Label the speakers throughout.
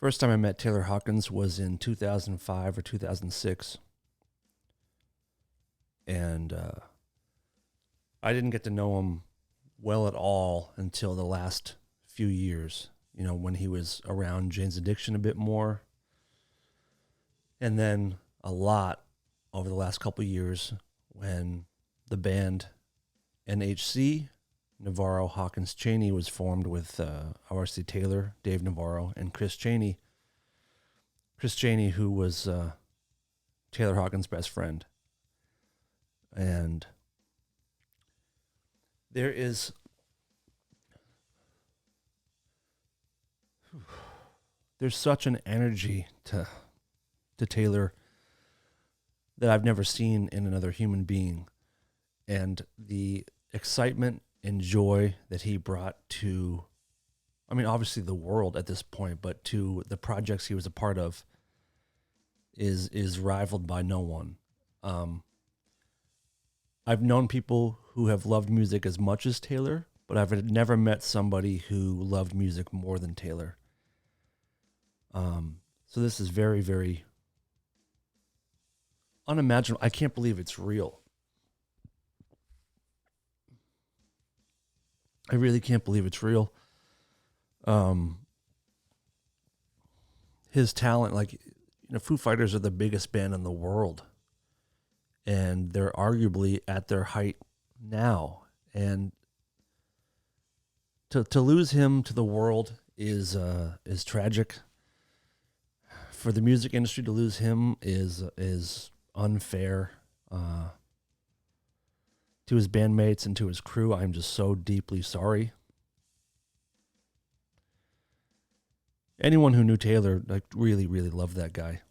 Speaker 1: First time I met Taylor Hawkins was in 2005 or 2006. And I didn't get to know him well at all until the last few years, when he was around Jane's Addiction a bit more. And then a lot over the last couple of years when the band NHC, Navarro, Hawkins, Chaney, was formed with R.C. Taylor, Dave Navarro, and Chris Chaney. Chris Chaney, who was Taylor Hawkins' best friend. And there's such an energy to Taylor that I've never seen in another human being. And the excitement and joy that he brought to, obviously the world at this point, but to the projects he was a part of is rivaled by no one. I've known people who have loved music as much as Taylor, but I've never met somebody who loved music more than Taylor. So this is very, very unimaginable. I can't believe it's real. I really can't believe it's real. His talent, Foo Fighters are the biggest band in the world. And they're arguably at their height now. And to lose him to the world is tragic. For the music industry to lose him is unfair. To his bandmates and to his crew, I'm just so deeply sorry. Anyone who knew Taylor really, really loved that guy.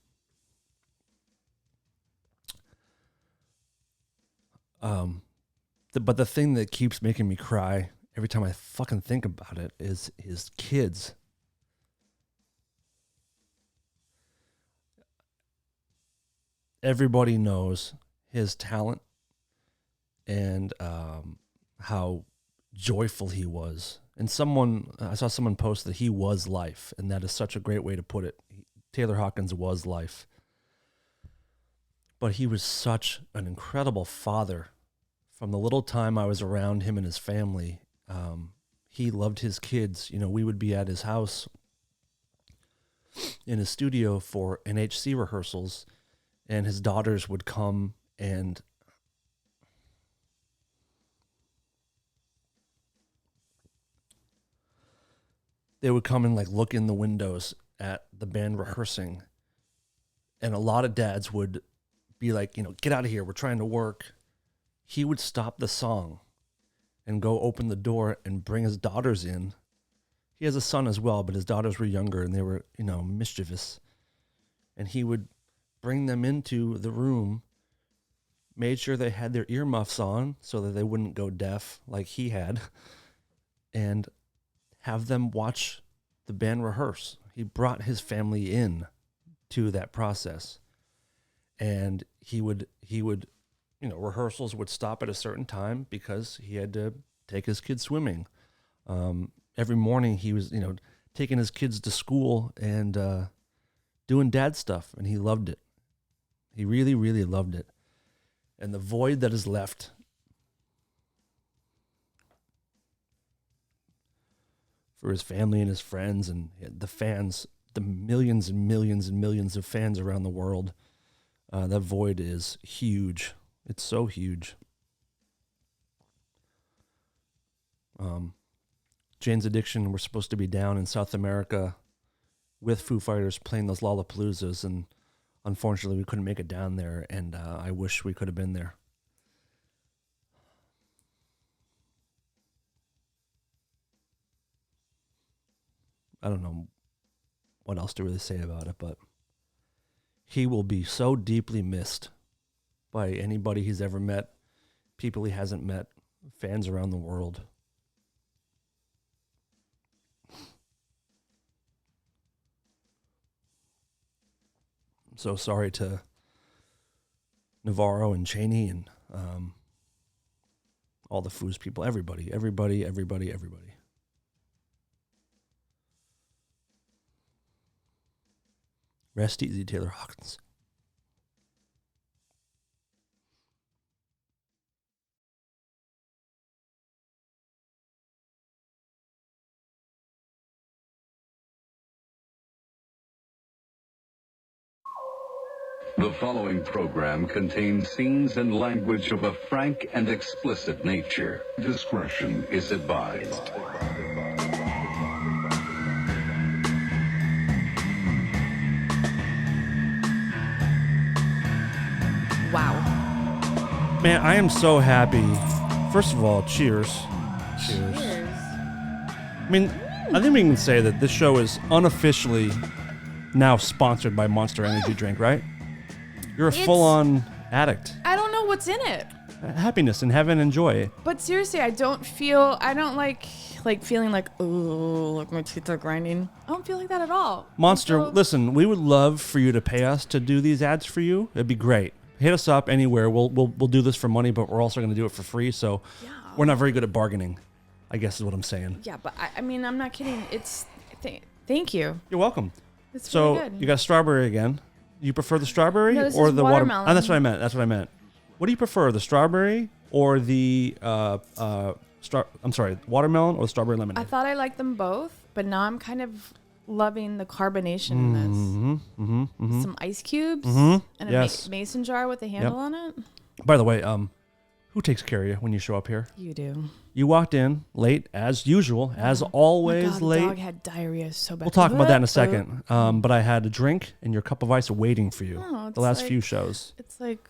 Speaker 1: But the thing that keeps making me cry every time I fucking think about it is his kids. Everybody knows his talent and how joyful he was. And I saw someone post that he was life, and that is such a great way to put it. Taylor Hawkins was life. But he was such an incredible father. From the little time I was around him and his family, he loved his kids. We would be at his house in his studio for NHC rehearsals, and his daughters would come and they would come and look in the windows at the band rehearsing. And a lot of dads would be like, get out of here, we're trying to work. He would stop the song and go open the door and bring his daughters in. He has a son as well, but his daughters were younger and they were, mischievous. And he would bring them into the room, made sure they had their earmuffs on so that they wouldn't go deaf like he had, and have them watch the band rehearse. He brought his family in to that process. And he would rehearsals would stop at a certain time because he had to take his kids swimming. Every morning he was, taking his kids to school and doing dad stuff, and he loved it. He really, really loved it. And the void that is left for his family and his friends and the fans, the millions and millions and millions of fans around the world, that void is huge. It's so huge. Jane's Addiction were supposed to be down in South America with Foo Fighters playing those Lollapaloozas, and unfortunately we couldn't make it down there, and I wish we could have been there. I don't know what else to really say about it, but he will be so deeply missed by anybody he's ever met, people he hasn't met, fans around the world. I'm so sorry to Navarro and Chaney and all the Foos people, everybody. Rest easy, Taylor Hawkins.
Speaker 2: The following program contains scenes and language of a frank and explicit nature. Discretion is advised.
Speaker 3: Wow.
Speaker 1: Man, I am so happy. First of all, cheers. Cheers. I mean, I think we can say that this show is unofficially now sponsored by Monster Energy Drink, right? You're a full-on addict.
Speaker 3: I don't know what's in it.
Speaker 1: Happiness and heaven and joy.
Speaker 3: But seriously, I don't like feeling like, oh, like my teeth are grinding. I don't feel like that at all.
Speaker 1: Monster, listen, we would love for you to pay us to do these ads for you. It'd be great. Hit us up anywhere. We'll do this for money, but we're also going to do it for free. So we're not very good at bargaining, I guess is what I'm saying.
Speaker 3: Yeah, but I mean, I'm not kidding. Thank you.
Speaker 1: You're welcome.
Speaker 3: It's
Speaker 1: so
Speaker 3: really good.
Speaker 1: You got strawberry again. You prefer the strawberry or the
Speaker 3: watermelon?
Speaker 1: Oh, that's what I meant. What do you prefer, the strawberry or the watermelon or the strawberry lemonade?
Speaker 3: I thought I liked them both, but now I'm kind of loving the carbonation in this. Some ice cubes and a mason jar with a handle on it.
Speaker 1: By the way, who takes care of you when you show up here?
Speaker 3: You do.
Speaker 1: You walked in late, as usual, as always.
Speaker 3: Oh my God,
Speaker 1: late.
Speaker 3: The dog had diarrhea so bad.
Speaker 1: We'll talk about that in a second. But I had a drink and your cup of ice waiting for you. The last few shows.
Speaker 3: It's like,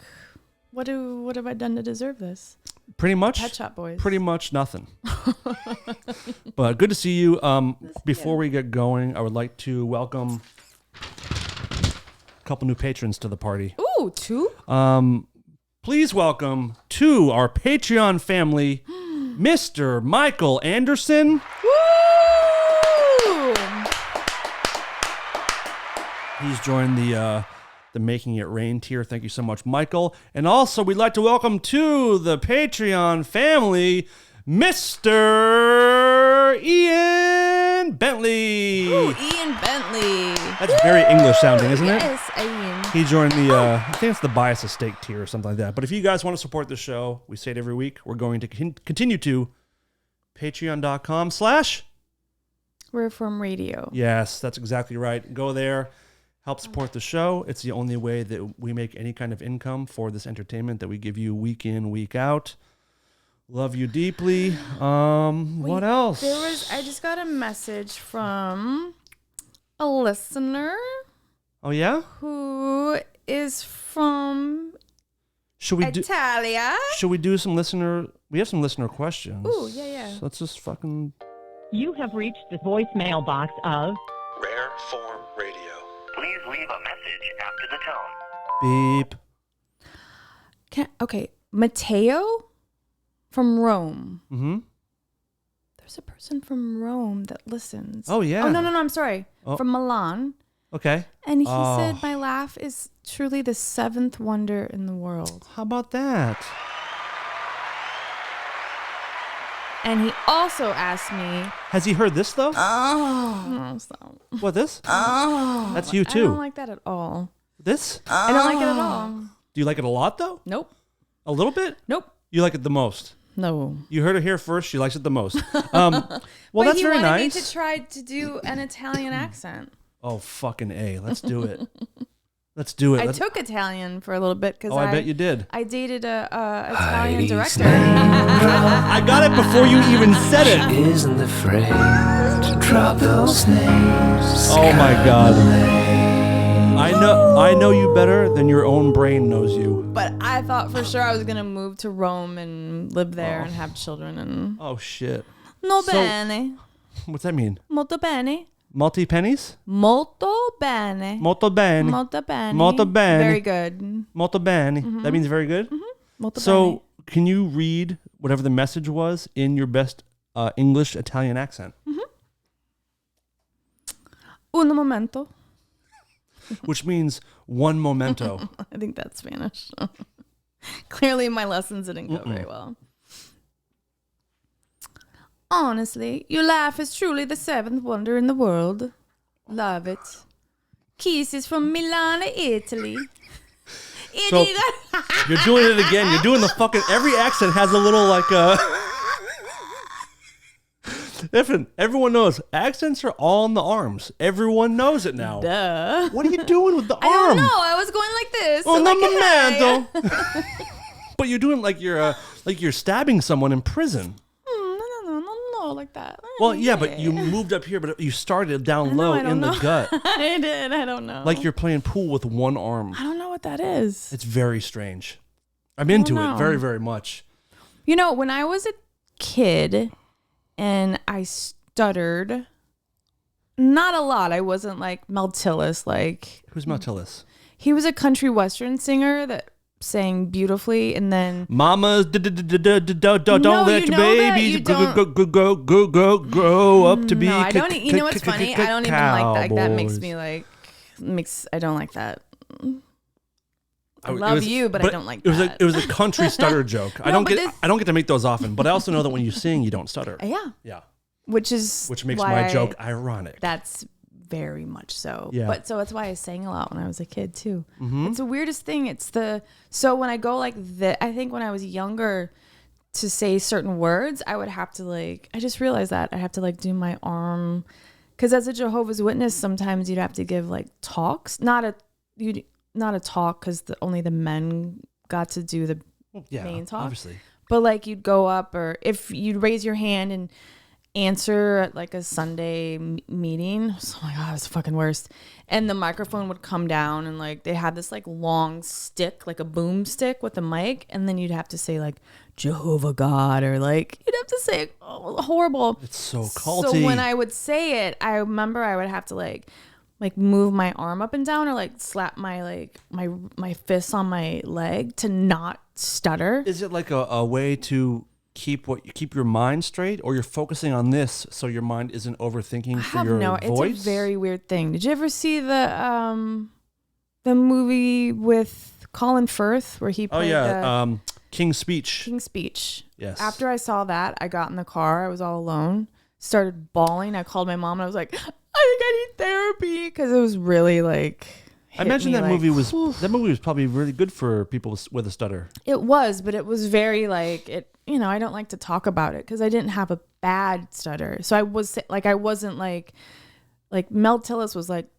Speaker 3: what have I done to deserve this?
Speaker 1: Pretty much.
Speaker 3: Pet Shop Boys.
Speaker 1: Pretty much nothing. But good to see you. Before we get going, I would like to welcome a couple new patrons to the party.
Speaker 3: Ooh, 2?
Speaker 1: Please welcome to our Patreon family, Mr. Michael Anderson.
Speaker 3: Woo!
Speaker 1: He's joined the Making It Rain tier. Thank you so much, Michael. And also, we'd like to welcome to the Patreon family, Mr. Ian Bentley.
Speaker 3: Ooh, Ian Bentley.
Speaker 1: That's very English sounding, isn't it?
Speaker 3: Yes, Ian.
Speaker 1: He joined the, I think it's the Bias Estate tier or something like that. But if you guys want to support the show, we say it every week, we're going to continue to patreon.com/
Speaker 3: We're from radio.
Speaker 1: Yes, that's exactly right. Go there. Help support the show. It's the only way that we make any kind of income for this entertainment that we give you week in, week out. Love you deeply. What else?
Speaker 3: I just got a message from a listener.
Speaker 1: Oh, yeah?
Speaker 3: Who is from Italia.
Speaker 1: Should we do some listener... We have some listener questions.
Speaker 3: Ooh, yeah.
Speaker 1: So let's just fucking...
Speaker 4: You have reached the voicemail box of
Speaker 5: Rare Form Radio.
Speaker 6: Please leave a message after the tone.
Speaker 1: Beep.
Speaker 3: Okay, Matteo from Rome.
Speaker 1: Mm-hmm.
Speaker 3: There's a person from Rome that listens.
Speaker 1: Oh, yeah.
Speaker 3: Oh, no, I'm sorry.
Speaker 1: Oh.
Speaker 3: From Milan.
Speaker 1: Okay.
Speaker 3: And he said, my laugh is truly the 7th wonder in the world.
Speaker 1: How about that?
Speaker 3: And he also asked me...
Speaker 1: Has he heard this, though?
Speaker 3: Oh. No, stop.
Speaker 1: What, this?
Speaker 3: Oh.
Speaker 1: That's you, too.
Speaker 3: I don't like that at all.
Speaker 1: This?
Speaker 3: I don't like it at all.
Speaker 1: Do you like it a lot, though?
Speaker 3: Nope.
Speaker 1: A little bit?
Speaker 3: Nope.
Speaker 1: You like it the most?
Speaker 3: No.
Speaker 1: You heard it here first. She likes it the most. Well, that's very nice.
Speaker 3: He wanted me to try to do an Italian accent.
Speaker 1: Oh, fucking A. Let's do it. Let's do it.
Speaker 3: I took Italian for a little bit because
Speaker 1: I bet you did.
Speaker 3: I dated a Italian director.
Speaker 1: I got it before you even said it.
Speaker 5: She isn't afraid to drop those names.
Speaker 1: Oh my God. I know you better than your own brain knows you.
Speaker 3: But I thought for sure I was gonna move to Rome and live there and have children and.
Speaker 1: Oh shit.
Speaker 3: Bene.
Speaker 1: What's that mean?
Speaker 3: Molto bene.
Speaker 1: Multi pennies?
Speaker 3: Molto bene.
Speaker 1: Molto bene.
Speaker 3: Molto bene.
Speaker 1: Molto bene.
Speaker 3: Very good.
Speaker 1: Molto bene.
Speaker 3: Mm-hmm.
Speaker 1: That means very good?
Speaker 3: Mm-hmm. Molto
Speaker 1: so,
Speaker 3: bene.
Speaker 1: Can you read whatever the message was in your best English Italian accent?
Speaker 3: Mm-hmm. Un momento.
Speaker 1: Which means one momento.
Speaker 3: I think that's Spanish. Clearly, my lessons didn't go very well. Honestly, your laugh is truly the 7th wonder in the world. Love it. Kisses from Milan, Italy.
Speaker 1: So you're doing it again. You're doing the fucking, every accent has a little like Listen, everyone knows accents are all in the arms. Everyone knows it now.
Speaker 3: Duh.
Speaker 1: What are you doing with the arm?
Speaker 3: I don't know. I was going like this.
Speaker 1: Oh,
Speaker 3: like,
Speaker 1: no, momento. But you're doing like you're stabbing someone in prison.
Speaker 3: No, like that.
Speaker 1: Well, yeah, but you moved up here, but you started down low in the gut.
Speaker 3: I did. I don't know.
Speaker 1: Like you're playing pool with one arm.
Speaker 3: I don't know what that is.
Speaker 1: It's very strange. I'm into it very, very much.
Speaker 3: You know, when I was a kid and I stuttered, not a lot. I wasn't like Mel Tillis. Like,
Speaker 1: who's Mel Tillis?
Speaker 3: He was a country western singer that sang beautifully, and then
Speaker 1: mamas don't let your babies grow up to be.
Speaker 3: No, I don't. You know what's funny? I don't even like that. That makes me like I don't like that. I love you, but I don't like that.
Speaker 1: It was a country stutter joke. I don't get to make those often, but I also know that when you sing, you don't stutter.
Speaker 3: Yeah. Which
Speaker 1: makes my joke ironic.
Speaker 3: That's very much so.
Speaker 1: Yeah.
Speaker 3: But so that's why I sang a lot when I was a kid too. Mm-hmm. It's the weirdest thing. So when I go like that, I think when I was younger, to say certain words, I would have to like, I just realized that I have to like do my arm. Cause as a Jehovah's Witness, sometimes you'd have to give like talks, not a talk. Cause only the men got to do the main talk.
Speaker 1: Obviously.
Speaker 3: But like you'd go up, or if you'd raise your hand and answer at like a Sunday meeting. Oh my God, it's the fucking worst. And the microphone would come down, and like they had this like long stick, like a boom stick with a mic, and then you'd have to say like Jehovah God, or like you'd have to say horrible.
Speaker 1: It's so culty.
Speaker 3: So when I would say it, I remember I would have to like move my arm up and down, or like slap my my fists on my leg to not stutter.
Speaker 1: Is it like a way to keep your mind straight, or you're focusing on this so your mind isn't overthinking for your voice?
Speaker 3: It's a very weird thing. Did you ever see the movie with Colin Firth where he played
Speaker 1: King's Speech?
Speaker 3: King's Speech.
Speaker 1: Yes.
Speaker 3: After I saw that, I got in the car. I was all alone. Started bawling. I called my mom and I was like, I think I need therapy, because it was really like.
Speaker 1: I imagine that movie was probably really good for people with a stutter.
Speaker 3: It was, but it was very like it. You know, I don't like to talk about it because I didn't have a bad stutter. So I wasn't like Mel Tillis was like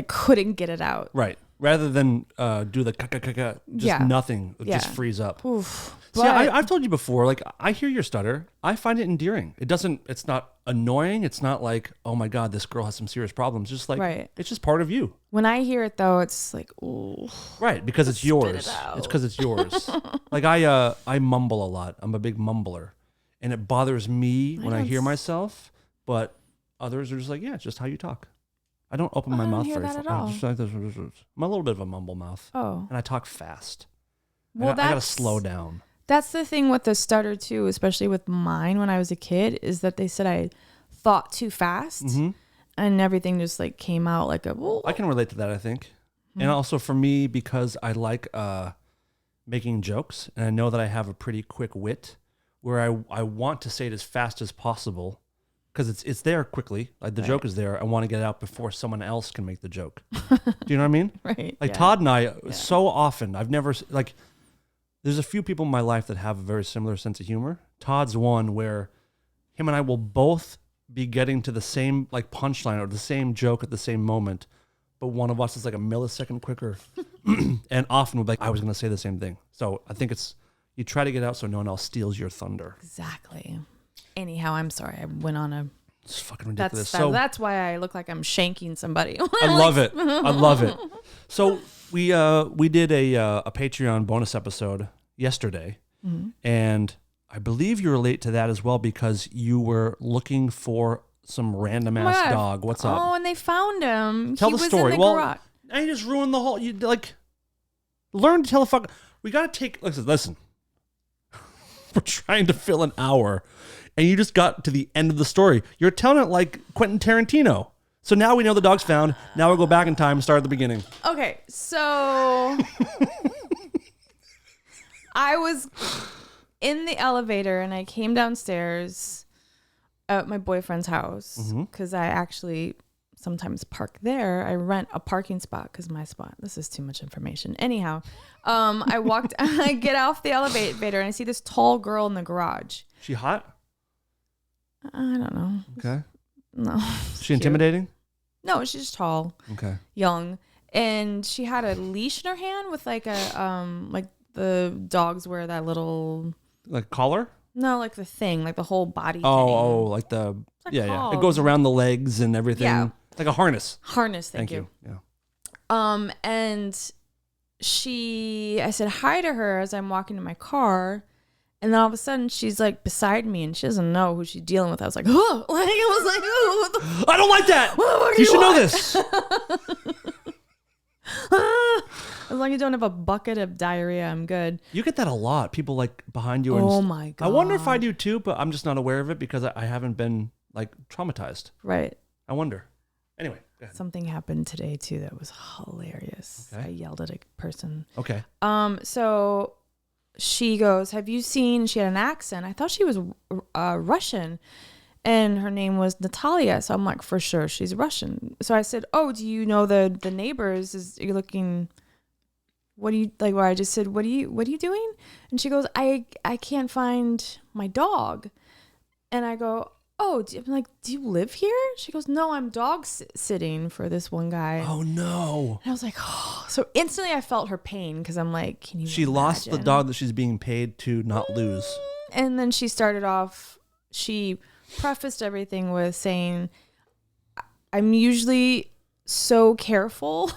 Speaker 3: couldn't get it out.
Speaker 1: Right. Rather than do the just nothing, just freeze up.
Speaker 3: Oof.
Speaker 1: See, I've told you before, like I hear your stutter. I find it endearing. It's not annoying. It's not like, oh my God, this girl has some serious problems. Just like, It's just part of you.
Speaker 3: When I hear it though, it's like, ooh.
Speaker 1: Right, because it's yours. It's because it's yours. Like I mumble a lot. I'm a big mumbler, and it bothers me when I hear myself. But others are just like, yeah, it's just how you talk. I don't open my mouth very fast. I'm a little bit of a mumble mouth.
Speaker 3: Oh.
Speaker 1: And I talk fast.
Speaker 3: Well,
Speaker 1: I gotta slow down.
Speaker 3: That's the thing with the stutter too, especially with mine when I was a kid, is that they said I thought too fast, and everything just like came out like a. Whoa.
Speaker 1: I can relate to that, I think, and also for me, because I like making jokes, and I know that I have a pretty quick wit, where I want to say it as fast as possible, because it's there quickly. Like the joke is there. I want to get it out before someone else can make the joke. Do you know what I mean?
Speaker 3: Right.
Speaker 1: Like Todd and I, so often, I've never like. There's a few people in my life that have a very similar sense of humor. Todd's one where him and I will both be getting to the same like punchline or the same joke at the same moment, but one of us is like a millisecond quicker. And often we'll be like, I was going to say the same thing. So I think you try to get out so no one else steals your thunder.
Speaker 3: Exactly. Anyhow, I'm sorry. I went on a...
Speaker 1: It's fucking ridiculous.
Speaker 3: That's why I look like I'm shanking somebody.
Speaker 1: I love it. I love it. So we did a Patreon bonus episode yesterday, and I believe you relate to that as well because you were looking for some random ass dog. What's up?
Speaker 3: Oh, and they found him.
Speaker 1: Tell the story.
Speaker 3: In the garage.
Speaker 1: I just ruined the whole. You like learn to tell the fuck. We gotta take. Listen. We're trying to fill an hour. And you just got to the end of the story. You're telling it like Quentin Tarantino. So now we know the dog's found. Now we'll go back in time and start at the beginning.
Speaker 3: Okay, so I was in the elevator and I came downstairs at my boyfriend's house because I actually sometimes park there. I rent a parking spot because my spot. This is too much information. Anyhow, I get off the elevator and I see this tall girl in the garage.
Speaker 1: She hot?
Speaker 3: I don't know.
Speaker 1: Okay.
Speaker 3: No.
Speaker 1: Is she intimidating?
Speaker 3: No, she's just tall.
Speaker 1: Okay.
Speaker 3: Young. And she had a leash in her hand with like the dogs wear that little
Speaker 1: Like collar?
Speaker 3: No, like the thing, like the whole body thing.
Speaker 1: Oh, like the yeah. It goes around the legs and everything.
Speaker 3: Yeah.
Speaker 1: Like a harness.
Speaker 3: Harness, thank you.
Speaker 1: Yeah.
Speaker 3: And I said hi to her as I'm walking to my car. And then all of a sudden she's like beside me and she doesn't know who she's dealing with. I was like, oh, like I was like, oh, what the
Speaker 1: I don't like that.
Speaker 3: What
Speaker 1: You should know this.
Speaker 3: As long as you don't have a bucket of diarrhea, I'm good.
Speaker 1: You get that a lot. People like behind you. And
Speaker 3: Oh my God.
Speaker 1: I wonder if I do too, but I'm just not aware of it because I haven't been like traumatized.
Speaker 3: Right.
Speaker 1: I wonder. Anyway, go ahead.
Speaker 3: Something happened today too that was hilarious.
Speaker 1: Okay.
Speaker 3: I yelled at a person.
Speaker 1: Okay.
Speaker 3: So she goes, have you seen, she had an accent. I thought she was Russian and her name was Natalia. So I'm like, for sure she's Russian. So I said, oh, do you know the neighbors? You're looking, what do you, like where I just said, what are you doing? And she goes, I can't find my dog. And I go, oh, I'm like, do you live here? She goes, no, I'm dog sitting for this one guy.
Speaker 1: Oh no.
Speaker 3: And I was like, oh. So instantly I felt her pain because I'm like, can you
Speaker 1: She lost the
Speaker 3: imagine?
Speaker 1: dog that she's being paid to not lose.
Speaker 3: And then she started off, she prefaced everything with saying, I'm usually so careful.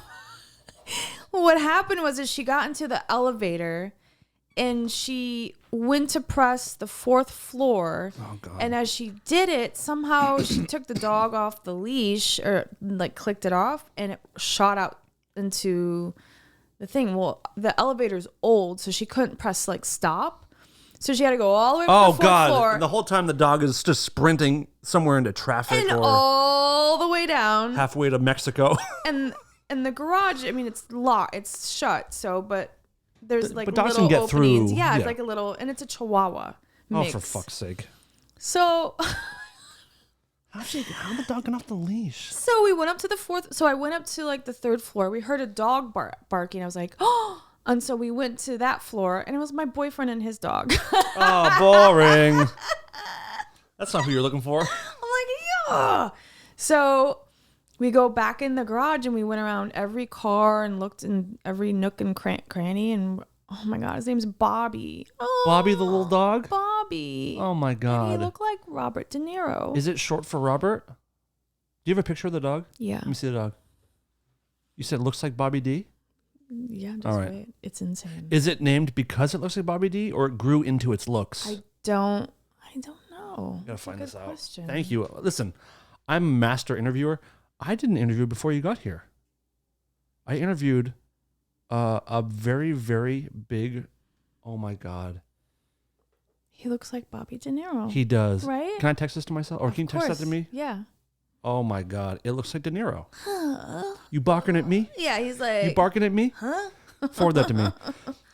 Speaker 3: What happened was that she got into the elevator and she went to press the 4th floor.
Speaker 1: Oh God.
Speaker 3: And as she did it, somehow she took the dog off the leash or like clicked it off and it shot out into the thing. Well, the elevator's old, so she couldn't press like stop. So she had to go all the way up to the 4th floor.
Speaker 1: And the whole time the dog is just sprinting somewhere into traffic
Speaker 3: And
Speaker 1: or
Speaker 3: all the way down.
Speaker 1: halfway to Mexico.
Speaker 3: And the garage, I mean, it's locked, it's shut. So, but there's like
Speaker 1: but dogs
Speaker 3: little
Speaker 1: can get
Speaker 3: openings.
Speaker 1: through,
Speaker 3: Yeah, it's
Speaker 1: yeah.
Speaker 3: like a little, and it's a Chihuahua mix.
Speaker 1: Oh, for fuck's sake.
Speaker 3: So,
Speaker 1: How the dog get off the leash?
Speaker 3: so we went up to the 4th. So I went up to like the 3rd floor. We heard a dog barking. I was like, oh. And so we went to that floor, and it was my boyfriend and his dog.
Speaker 1: Oh, boring. That's not who you're looking for.
Speaker 3: I'm like, yeah. So we go back in the garage and we went around every car and looked in every nook and cranny. And oh my God, his name's Bobby. Oh,
Speaker 1: Bobby the little dog?
Speaker 3: Bobby.
Speaker 1: Oh my
Speaker 3: And
Speaker 1: God.
Speaker 3: he looked like Robert De Niro.
Speaker 1: Is it short for Robert? Do you have a picture of the dog?
Speaker 3: Yeah.
Speaker 1: Let me see the dog. You said it looks like Bobby D?
Speaker 3: Yeah, just
Speaker 1: All right.
Speaker 3: wait. It's insane.
Speaker 1: Is it named because it looks like Bobby D or it grew into its looks?
Speaker 3: I don't know.
Speaker 1: Gotta find
Speaker 3: That's
Speaker 1: this
Speaker 3: a good
Speaker 1: out.
Speaker 3: question.
Speaker 1: Thank you. Listen, I'm a master interviewer. I did an interview before you got here. I interviewed a very, very big, oh my God.
Speaker 3: He looks like Bobby De Niro.
Speaker 1: He does.
Speaker 3: Right?
Speaker 1: Can I text this to myself? Or
Speaker 3: Of
Speaker 1: can you text that
Speaker 3: course.
Speaker 1: to me?
Speaker 3: Yeah.
Speaker 1: Oh my God. It looks like De Niro. You barking at me?
Speaker 3: Yeah, he's like,
Speaker 1: You barking at me?
Speaker 3: huh?
Speaker 1: Forward that to me.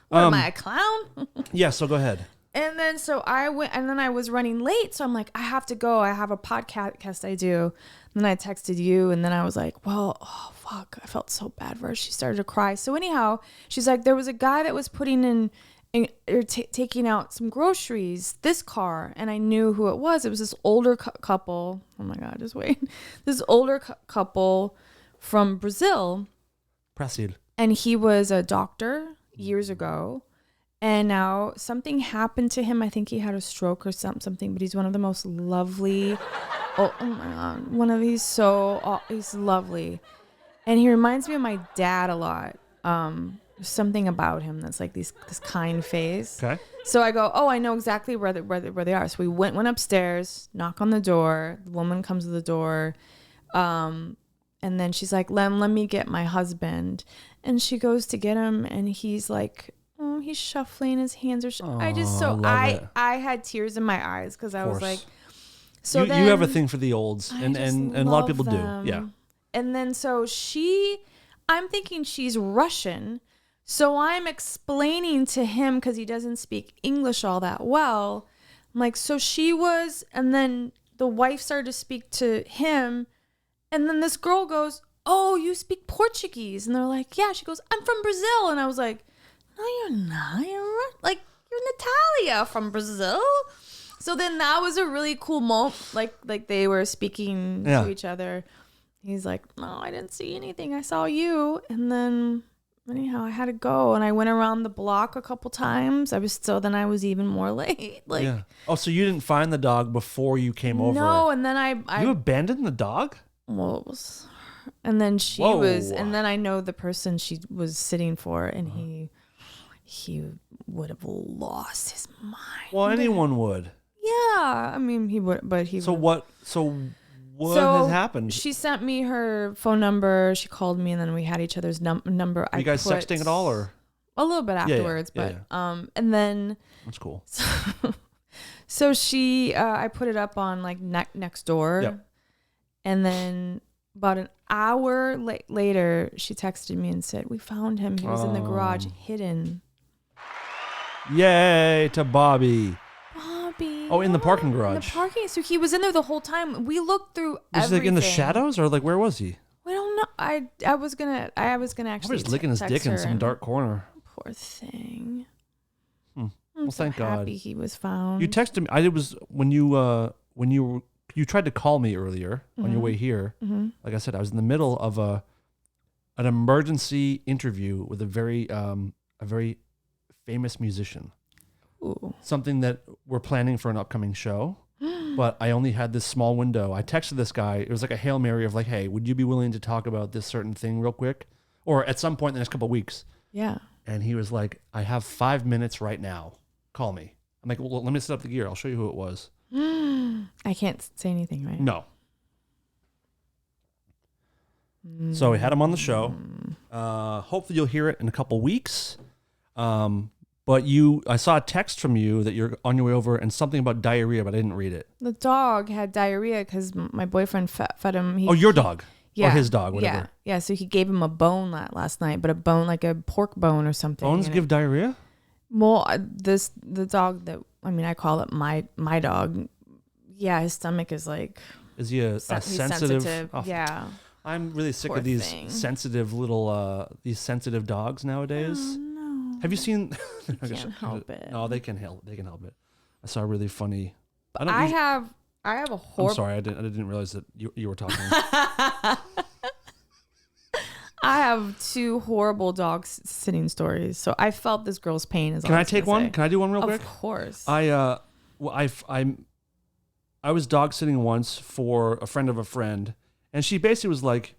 Speaker 3: What am I, a clown?
Speaker 1: Yeah, so go ahead.
Speaker 3: And then so I went, and then I was running late, so I'm like, I have to go. I have a podcast I do. And then I texted you, and then I was like, well, oh fuck, I felt so bad for her. She started to cry. So anyhow, she's like, there was a guy that was putting in or taking out some groceries, this car, and I knew who it was. It was this older couple. Oh my God, just wait. This older couple from Brazil.
Speaker 1: Proceed.
Speaker 3: And he was a doctor years ago. And now something happened to him. I think he had a stroke or something, but he's one of the most lovely. Oh my God. He's lovely. And he reminds me of my dad a lot. There's something about him that's like this kind face.
Speaker 1: Okay.
Speaker 3: So I go, oh, I know exactly where they are. So we went upstairs, knock on the door. The woman comes to the door. And then she's like, let me get my husband. And she goes to get him, and he's like, oh, he's shuffling. His hands are. I had tears in my eyes because I was like, so
Speaker 1: you have a thing for the olds, and a lot of people do. Yeah.
Speaker 3: And then so I'm thinking she's Russian. So I'm explaining to him because he doesn't speak English all that well. I'm like, so she was, and then the wife started to speak to him, And then this girl goes, "Oh, you speak Portuguese?" And they're like, "Yeah." She goes, "I'm from Brazil." And I was like, "No, you're not. You're Natalia from Brazil." So then that was a really cool moment. Like they were speaking to each other. He's like, "No, I didn't see anything. I saw you." And then anyhow, I had to go, and I went around the block a couple times. I was even more late.
Speaker 1: Oh, so you didn't find the dog before you came over?
Speaker 3: No, and then I
Speaker 1: You abandoned the dog?
Speaker 3: Well, it was, and then she was, and then I know the person she was sitting for, and he would have lost his mind.
Speaker 1: Well, anyone would.
Speaker 3: Yeah, I mean he would, but he.
Speaker 1: So
Speaker 3: would.
Speaker 1: what? So what has happened?
Speaker 3: She sent me her phone number. She called me, and then we had each other's number.
Speaker 1: Are you guys sexting at all, or
Speaker 3: a little bit afterwards? But and then
Speaker 1: that's cool.
Speaker 3: So she, I put it up on like next door.
Speaker 1: Yep.
Speaker 3: And then about an hour later, she texted me and said, "We found him. He was in the garage, hidden."
Speaker 1: Yay to Bobby.
Speaker 3: Bobby.
Speaker 1: Oh, in the parking garage.
Speaker 3: In the parking. So he was in there the whole time. We looked through
Speaker 1: Was he like in the
Speaker 3: everything.
Speaker 1: shadows, or like where was he?
Speaker 3: We don't know. I was gonna actually.
Speaker 1: Probably just licking his dick in some dark corner.
Speaker 3: Poor thing.
Speaker 1: Well,
Speaker 3: so
Speaker 1: thank God.
Speaker 3: Happy he was found.
Speaker 1: You texted me. I was when you tried to call me earlier on your way here.
Speaker 3: Mm-hmm.
Speaker 1: Like I said, I was in the middle of an emergency interview with a very famous musician.
Speaker 3: Ooh.
Speaker 1: Something that we're planning for an upcoming show. But I only had this small window. I texted this guy. It was like a Hail Mary of like, "Hey, would you be willing to talk about this certain thing real quick? Or at some point in the next couple of weeks?"
Speaker 3: Yeah.
Speaker 1: And he was like, "I have 5 minutes right now. Call me." I'm like, "Well, let me set up the gear. I'll show you who it was."
Speaker 3: I can't say anything, right?
Speaker 1: No. So we had him on the show. Hopefully you'll hear it in a couple weeks. But I saw a text from you that you're on your way over and something about diarrhea, but I didn't read it.
Speaker 3: The dog had diarrhea because my boyfriend fed him.
Speaker 1: Your dog?
Speaker 3: Yeah.
Speaker 1: Or his dog, whatever.
Speaker 3: Yeah. So he gave him a bone last night, but a bone, like a pork bone or something.
Speaker 1: Bones give diarrhea?
Speaker 3: Well, the dog that, I call it my dog. Yeah, his stomach is like.
Speaker 1: Is he a sensitive? Oh,
Speaker 3: yeah.
Speaker 1: I'm really sick
Speaker 3: Poor
Speaker 1: of these
Speaker 3: thing.
Speaker 1: sensitive little, these sensitive dogs nowadays.
Speaker 3: Oh, no.
Speaker 1: Have you seen?
Speaker 3: I can't help it.
Speaker 1: No, they can help. They can help it. I saw a really funny.
Speaker 3: I have a horrible.
Speaker 1: I'm sorry, I didn't realize that you were talking.
Speaker 3: I have 2 horrible dog sitting stories, so I felt this girl's pain.
Speaker 1: Can I take one?
Speaker 3: Say.
Speaker 1: Can I do one real quick?
Speaker 3: Of course.
Speaker 1: I was dog sitting once for a friend of a friend, and she basically was like,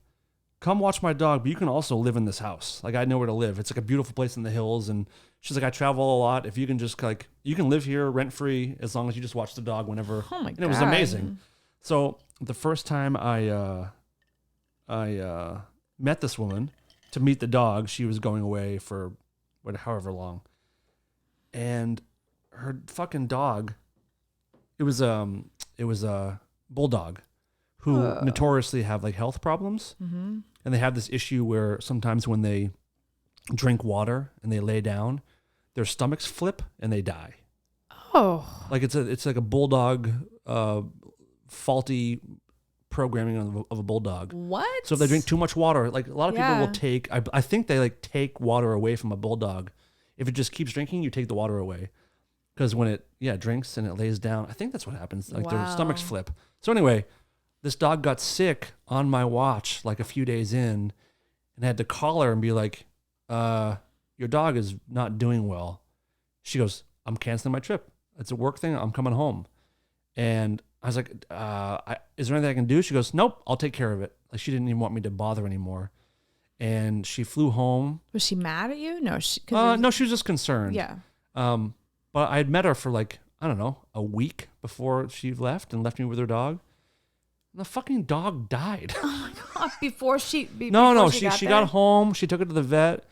Speaker 1: "Come watch my dog, but you can also live in this house. Like, I know where to live. It's like a beautiful place in the hills." And she's like, "I travel a lot. If you can just you can live here rent free as long as you just watch the dog whenever."
Speaker 3: Oh my God.
Speaker 1: And it was amazing. So the first time I met this woman to meet the dog, she was going away for however long, and her fucking dog, it was a bulldog who notoriously have like health problems. Mm-hmm. And they have this issue where sometimes when they drink water and they lay down, their stomachs flip and they die.
Speaker 3: Oh.
Speaker 1: Like it's like a bulldog faulty programming of a bulldog.
Speaker 3: What?
Speaker 1: So if they drink too much water, like a lot of people will take, I think they like take water away from a bulldog. If it just keeps drinking, you take the water away. Because when it drinks and it lays down, I think that's what happens. Like their stomachs flip. So anyway, this dog got sick on my watch like a few days in, and I had to call her and be like, "Your dog is not doing well." She goes, "I'm canceling my trip. It's a work thing. I'm coming home." And I was like, "Is there anything I can do?" She goes, "Nope, I'll take care of it." Like she didn't even want me to bother anymore. And she flew home.
Speaker 3: Was she mad at you? No,
Speaker 1: no, she was just concerned.
Speaker 3: Yeah.
Speaker 1: But I had met her for like, I don't know, a week before she left and left me with her dog. And the fucking dog died.
Speaker 3: Oh my God. Before she
Speaker 1: got home. She took it to the vet,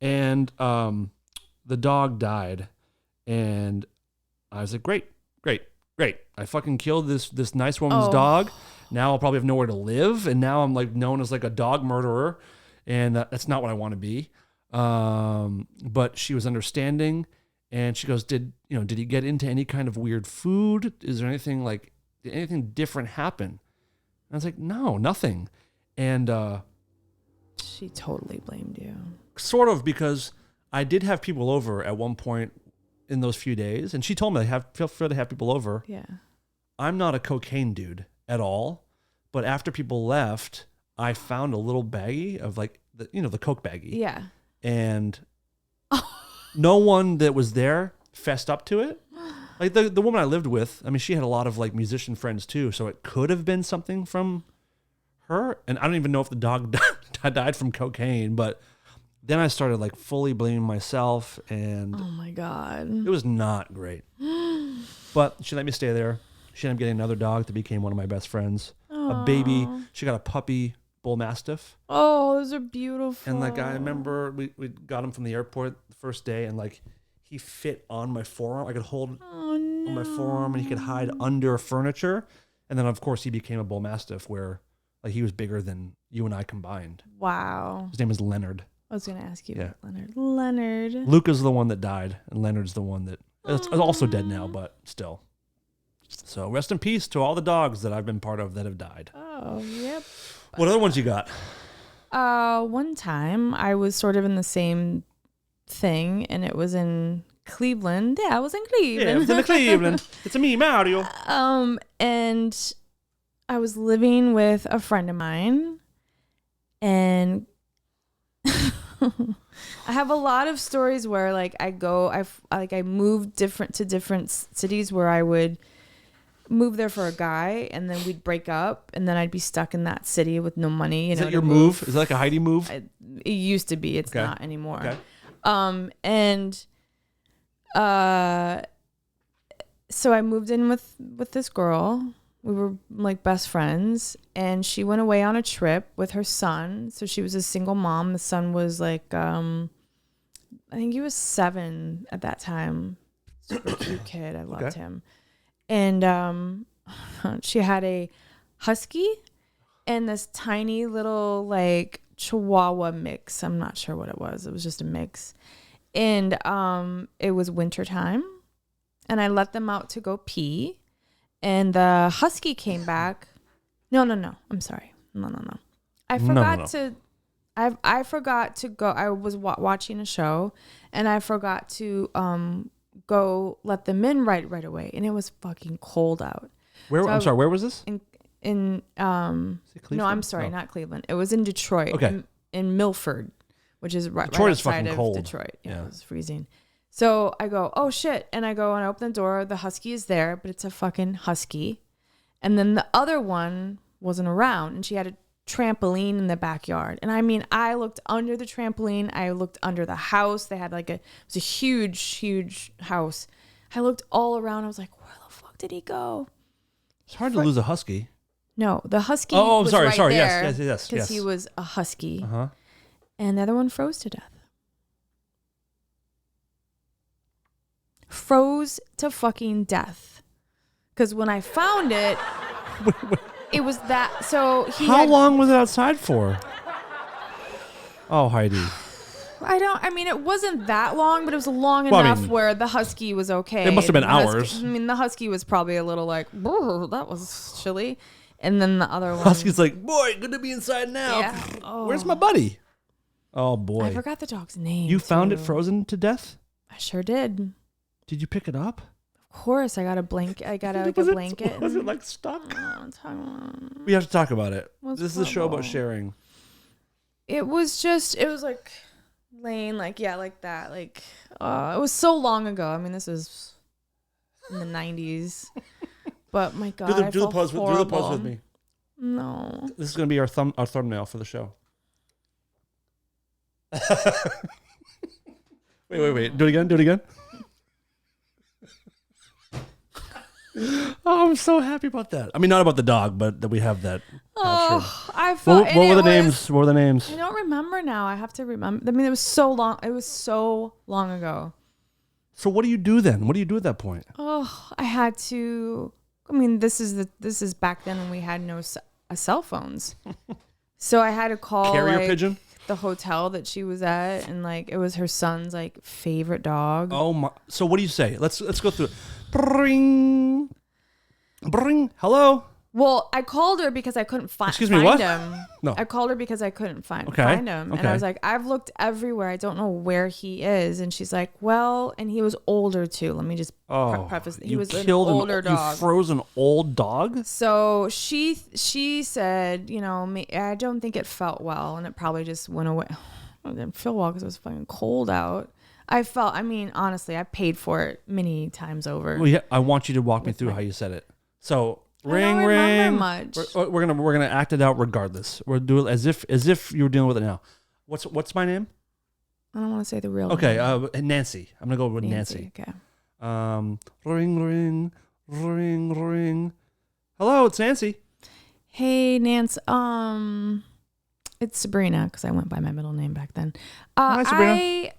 Speaker 1: and the dog died. And I was like, great. I fucking killed this nice woman's dog. Now I'll probably have nowhere to live. And now I'm like known as like a dog murderer. And that's not what I want to be. But she was understanding. And she goes, did he get into any kind of weird food? Is there anything did anything different happen? And I was like, no, nothing. And
Speaker 3: She totally blamed you.
Speaker 1: sort of, because I did have people over at one point in those few days, and she told me, feel free to have people over.
Speaker 3: Yeah.
Speaker 1: I'm not a cocaine dude at all, but after people left, I found a little baggie of like, the Coke baggie.
Speaker 3: Yeah.
Speaker 1: And no one that was there fessed up to it. Like the woman I lived with, I mean, she had a lot of like musician friends too, so it could have been something from her. And I don't even know if the dog died from cocaine, but then I started like fully blaming myself, and
Speaker 3: Oh my God.
Speaker 1: it was not great. But she let me stay there. She ended up getting another dog that became one of my best friends. A baby. She got a puppy bull mastiff.
Speaker 3: Oh, those are beautiful.
Speaker 1: And like, I remember we got him from the airport the first day, and like he fit on my forearm. I could hold on my forearm, and he could hide under furniture. And then of course he became a bull mastiff, where like he was bigger than you and I combined.
Speaker 3: Wow.
Speaker 1: His name is Leonard.
Speaker 3: I was going to ask you
Speaker 1: Yeah.
Speaker 3: about Leonard.
Speaker 1: Luca's the one that died, and Leonard's the one that is also dead now, but still. So rest in peace to all the dogs that I've been part of that have died.
Speaker 3: Oh, yep.
Speaker 1: What other ones you got?
Speaker 3: One time I was sort of in the same thing, and it was in Cleveland. Yeah, I was in Cleveland.
Speaker 1: Yeah, it's in Cleveland. It's a me, Mario.
Speaker 3: And I was living with a friend of mine, and I have a lot of stories where like I moved to different cities where I would move there for a guy, and then we'd break up, and then I'd be stuck in that city with no money.
Speaker 1: Is that your move? Is that like a Heidi move?
Speaker 3: It used to be. It's
Speaker 1: Okay.
Speaker 3: not anymore.
Speaker 1: Okay.
Speaker 3: So I moved in with this girl. We were like best friends, and she went away on a trip with her son. So she was a single mom. The son was like, I think he was 7 at that time. Super cute kid. I loved him. And she had a husky and this tiny little like Chihuahua mix. I'm not sure what it was. It was just a mix. And it was wintertime, and I let them out to go pee. And the husky came back. No. I'm sorry. No. I forgot to. I forgot to go. I was watching a show, and I forgot to go let them in right away. And it was fucking cold out.
Speaker 1: Where?
Speaker 3: So
Speaker 1: I'm sorry. Where was this?
Speaker 3: No, I'm sorry, not Cleveland. It was in Detroit.
Speaker 1: Okay.
Speaker 3: In Milford, which is right
Speaker 1: Detroit is
Speaker 3: outside
Speaker 1: fucking
Speaker 3: of
Speaker 1: cold.
Speaker 3: Detroit. Yeah,
Speaker 1: Yeah.
Speaker 3: it was freezing. So I go, oh shit. And I go and I open the door. The husky is there, but it's a fucking husky. And then the other one wasn't around, and she had a trampoline in the backyard. And I mean, I looked under the trampoline. I looked under the house. They had it was a huge house. I looked all around. I was like, where the fuck did he go?
Speaker 1: It's hard to lose a husky.
Speaker 3: No, the husky.
Speaker 1: Oh,
Speaker 3: was
Speaker 1: sorry.
Speaker 3: right
Speaker 1: Yes.
Speaker 3: Because he was a husky.
Speaker 1: Uh-huh.
Speaker 3: And the other one froze to death. Froze to fucking death. Because when I found it, it was that. So
Speaker 1: How long was it outside for? Oh, Heidi.
Speaker 3: I mean, it wasn't that long, but it was long
Speaker 1: Well, I
Speaker 3: enough
Speaker 1: mean,
Speaker 3: where the husky was okay.
Speaker 1: it must have been
Speaker 3: And the husky-
Speaker 1: hours.
Speaker 3: I mean, the husky was probably a little like, that was chilly. And then the other one.
Speaker 1: Husky's like, boy, good to be inside now.
Speaker 3: Yeah. Oh.
Speaker 1: Where's my buddy? Oh, boy.
Speaker 3: I forgot the dog's name.
Speaker 1: You found it
Speaker 3: too.
Speaker 1: frozen to death?
Speaker 3: I sure did.
Speaker 1: Did you pick it up?
Speaker 3: Of course, I got a blanket. I got a blanket.
Speaker 1: Was it like stuck?
Speaker 3: and-
Speaker 1: We have to talk about it.
Speaker 3: What's
Speaker 1: This is a show about
Speaker 3: trouble?
Speaker 1: sharing.
Speaker 3: It was like laying like that. Like it was so long ago. I mean, this was in the 90s. But my God,
Speaker 1: Do the pose with me.
Speaker 3: No.
Speaker 1: This is going to be our thumbnail for the show. Wait. Do it again. Oh, I'm so happy about that. I mean, not about the dog, but that we have that.
Speaker 3: Oh, I felt.
Speaker 1: What were the names? What were the names?
Speaker 3: I don't remember now. I have to remember. I mean, it was so long. It was so long ago.
Speaker 1: So what do you do then? What do you do at that point?
Speaker 3: Oh, I had to. I mean, this is back then when we had no cell phones. So I had to call
Speaker 1: Carrier pigeon?
Speaker 3: the hotel that she was at, and like it was her son's like favorite dog.
Speaker 1: Oh my! So what do you say? Let's go through it. Bring. Hello.
Speaker 3: Well, I called her because I couldn't
Speaker 1: Excuse me,
Speaker 3: find
Speaker 1: what?
Speaker 3: him.
Speaker 1: No.
Speaker 3: I called her because I couldn't find him.
Speaker 1: Okay.
Speaker 3: And I was like, I've looked everywhere. I don't know where he is. And she's like, well, and he was older too. Let me just preface. He was an older dog.
Speaker 1: You froze an old dog?
Speaker 3: So she said, I don't think it felt well. And it probably just went away. It didn't feel well because it was fucking cold out. Honestly, I paid for it many times over.
Speaker 1: Well, yeah, I want you to walk me through how you said it. So ring,
Speaker 3: I don't
Speaker 1: ring.
Speaker 3: remember much.
Speaker 1: We're gonna act it out regardless. We'll do it as if you were dealing with it now. What's my name?
Speaker 3: I don't want to say the real
Speaker 1: Okay,
Speaker 3: name.
Speaker 1: Nancy. I'm gonna go with Nancy.
Speaker 3: Okay.
Speaker 1: Ring, ring. Hello, it's Nancy.
Speaker 3: Hey, Nance. It's Sabrina because I went by my middle name back then.
Speaker 1: Hi, Sabrina.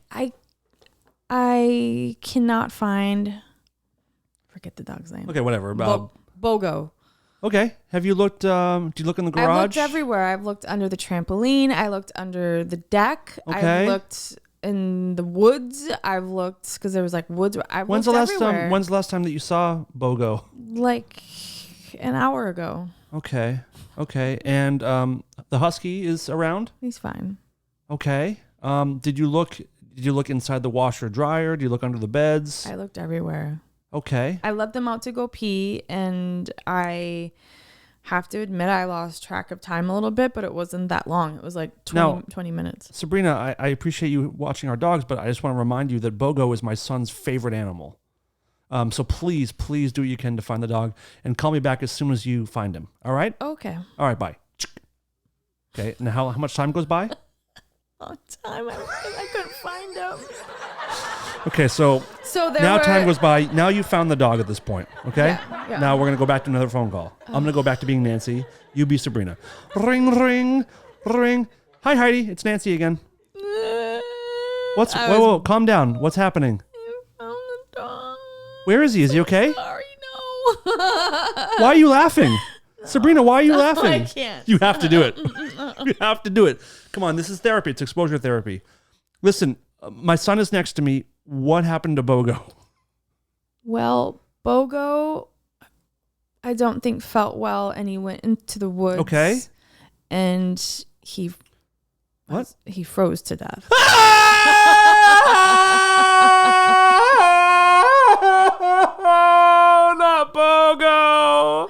Speaker 3: I cannot find. Forget the dog's name.
Speaker 1: Okay, whatever.
Speaker 3: Bogo.
Speaker 1: Okay. Have you looked? Do you look in the garage?
Speaker 3: I've looked everywhere. I've looked under the trampoline. I looked under the deck.
Speaker 1: Okay.
Speaker 3: I've looked in the woods. I've looked because there was like woods.
Speaker 1: When's the last time that you saw Bogo?
Speaker 3: Like an hour ago.
Speaker 1: Okay. And the husky is around?
Speaker 3: He's fine.
Speaker 1: Okay. Did you look inside the washer dryer? Do you look under the beds?
Speaker 3: I looked everywhere.
Speaker 1: Okay.
Speaker 3: I let them out to go pee, and I have to admit I lost track of time a little bit, but it wasn't that long. It was like 20 minutes.
Speaker 1: Sabrina, I appreciate you watching our dogs, but I just want to remind you that Bogo is my son's favorite animal. So please do what you can to find the dog, and call me back as soon as you find him. All right?
Speaker 3: Okay.
Speaker 1: All right, bye. Okay, now how much time goes by?
Speaker 3: Oh, time. I couldn't find him.
Speaker 1: Okay, so time goes by. Now you found the dog at this point, okay?
Speaker 3: Yeah.
Speaker 1: Now we're going to go back to another phone call. I'm going to go back to being Nancy. You be Sabrina. Ring. Hi, Heidi. It's Nancy again. Whoa, calm down. What's happening?
Speaker 3: You found the dog.
Speaker 1: Where is he? Is he okay?
Speaker 3: Sorry, no.
Speaker 1: Why are you laughing? Sabrina, why are you laughing?
Speaker 3: I can't.
Speaker 1: You have to do it. You have to do it. Come on, this is therapy. It's exposure therapy. Listen, my son is next to me. What happened to Bogo?
Speaker 3: Well, Bogo, I don't think felt well, and he went into the woods.
Speaker 1: Okay.
Speaker 3: And he froze to death.
Speaker 1: Not Bogo.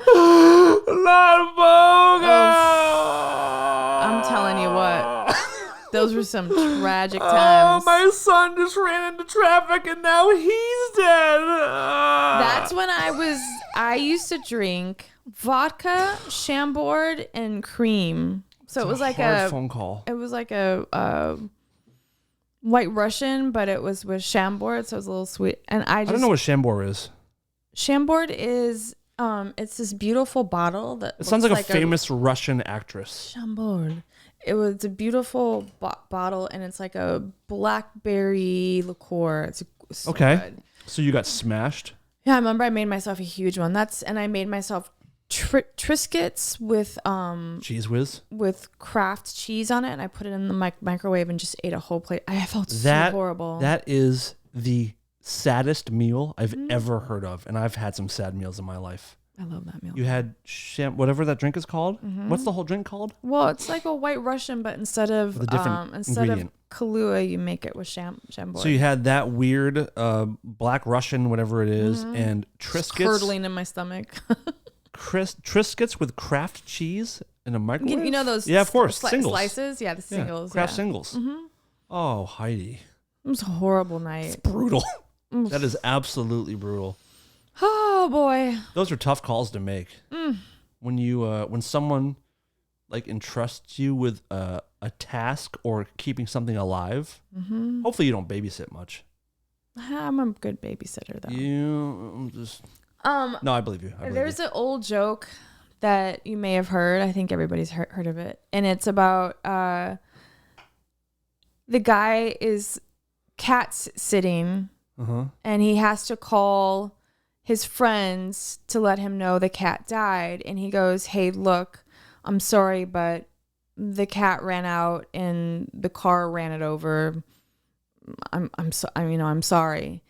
Speaker 1: Not Bogo.
Speaker 3: I'm telling you what. Those were some tragic
Speaker 1: Oh,
Speaker 3: times.
Speaker 1: my son just ran into traffic and now he's dead.
Speaker 3: That's when I used to drink vodka, Chambord, and cream. So it was like a
Speaker 1: phone call.
Speaker 3: It was like a White Russian, but it was with Chambord, so it was a little sweet. And I
Speaker 1: don't know what Chambord is.
Speaker 3: Chambord is it's this beautiful bottle that
Speaker 1: it sounds like a famous Russian actress.
Speaker 3: Chambord. It was a beautiful bottle, and it's like a blackberry liqueur. It's so good.
Speaker 1: So you got smashed?
Speaker 3: Yeah, I remember I made myself a huge one. And I made myself Triscuits with
Speaker 1: Cheese Whiz
Speaker 3: with Kraft cheese on it, and I put it in the microwave and just ate a whole plate. I felt so horrible.
Speaker 1: That is the saddest meal I've ever heard of, and I've had some sad meals in my life.
Speaker 3: I love that meal.
Speaker 1: You had whatever that drink is called.
Speaker 3: Mm-hmm.
Speaker 1: What's the whole drink called?
Speaker 3: Well, it's like a White Russian, but instead of Kahlua, you make it with Chambord.
Speaker 1: So you had that weird Black Russian, whatever it is, and Triscuits.
Speaker 3: Curdling in my stomach.
Speaker 1: Triscuits with Kraft cheese in a microwave.
Speaker 3: You know those?
Speaker 1: Yeah, of course. Singles.
Speaker 3: Slices. Yeah, the singles.
Speaker 1: Kraft singles. Mm-hmm. Oh, Heidi.
Speaker 3: It was a horrible night.
Speaker 1: It's brutal. That is absolutely brutal.
Speaker 3: Oh boy.
Speaker 1: Those are tough calls to make. When someone like entrusts you with a task or keeping something alive. Mm-hmm. Hopefully you don't babysit much.
Speaker 3: I'm a good babysitter though.
Speaker 1: No, I believe you.
Speaker 3: There's an old joke that you may have heard. I think everybody's heard of it, and it's about the guy is cat sitting, and he has to call his friends to let him know the cat died, and he goes, "Hey, look, I'm sorry, but the cat ran out and the car ran it over. I'm sorry."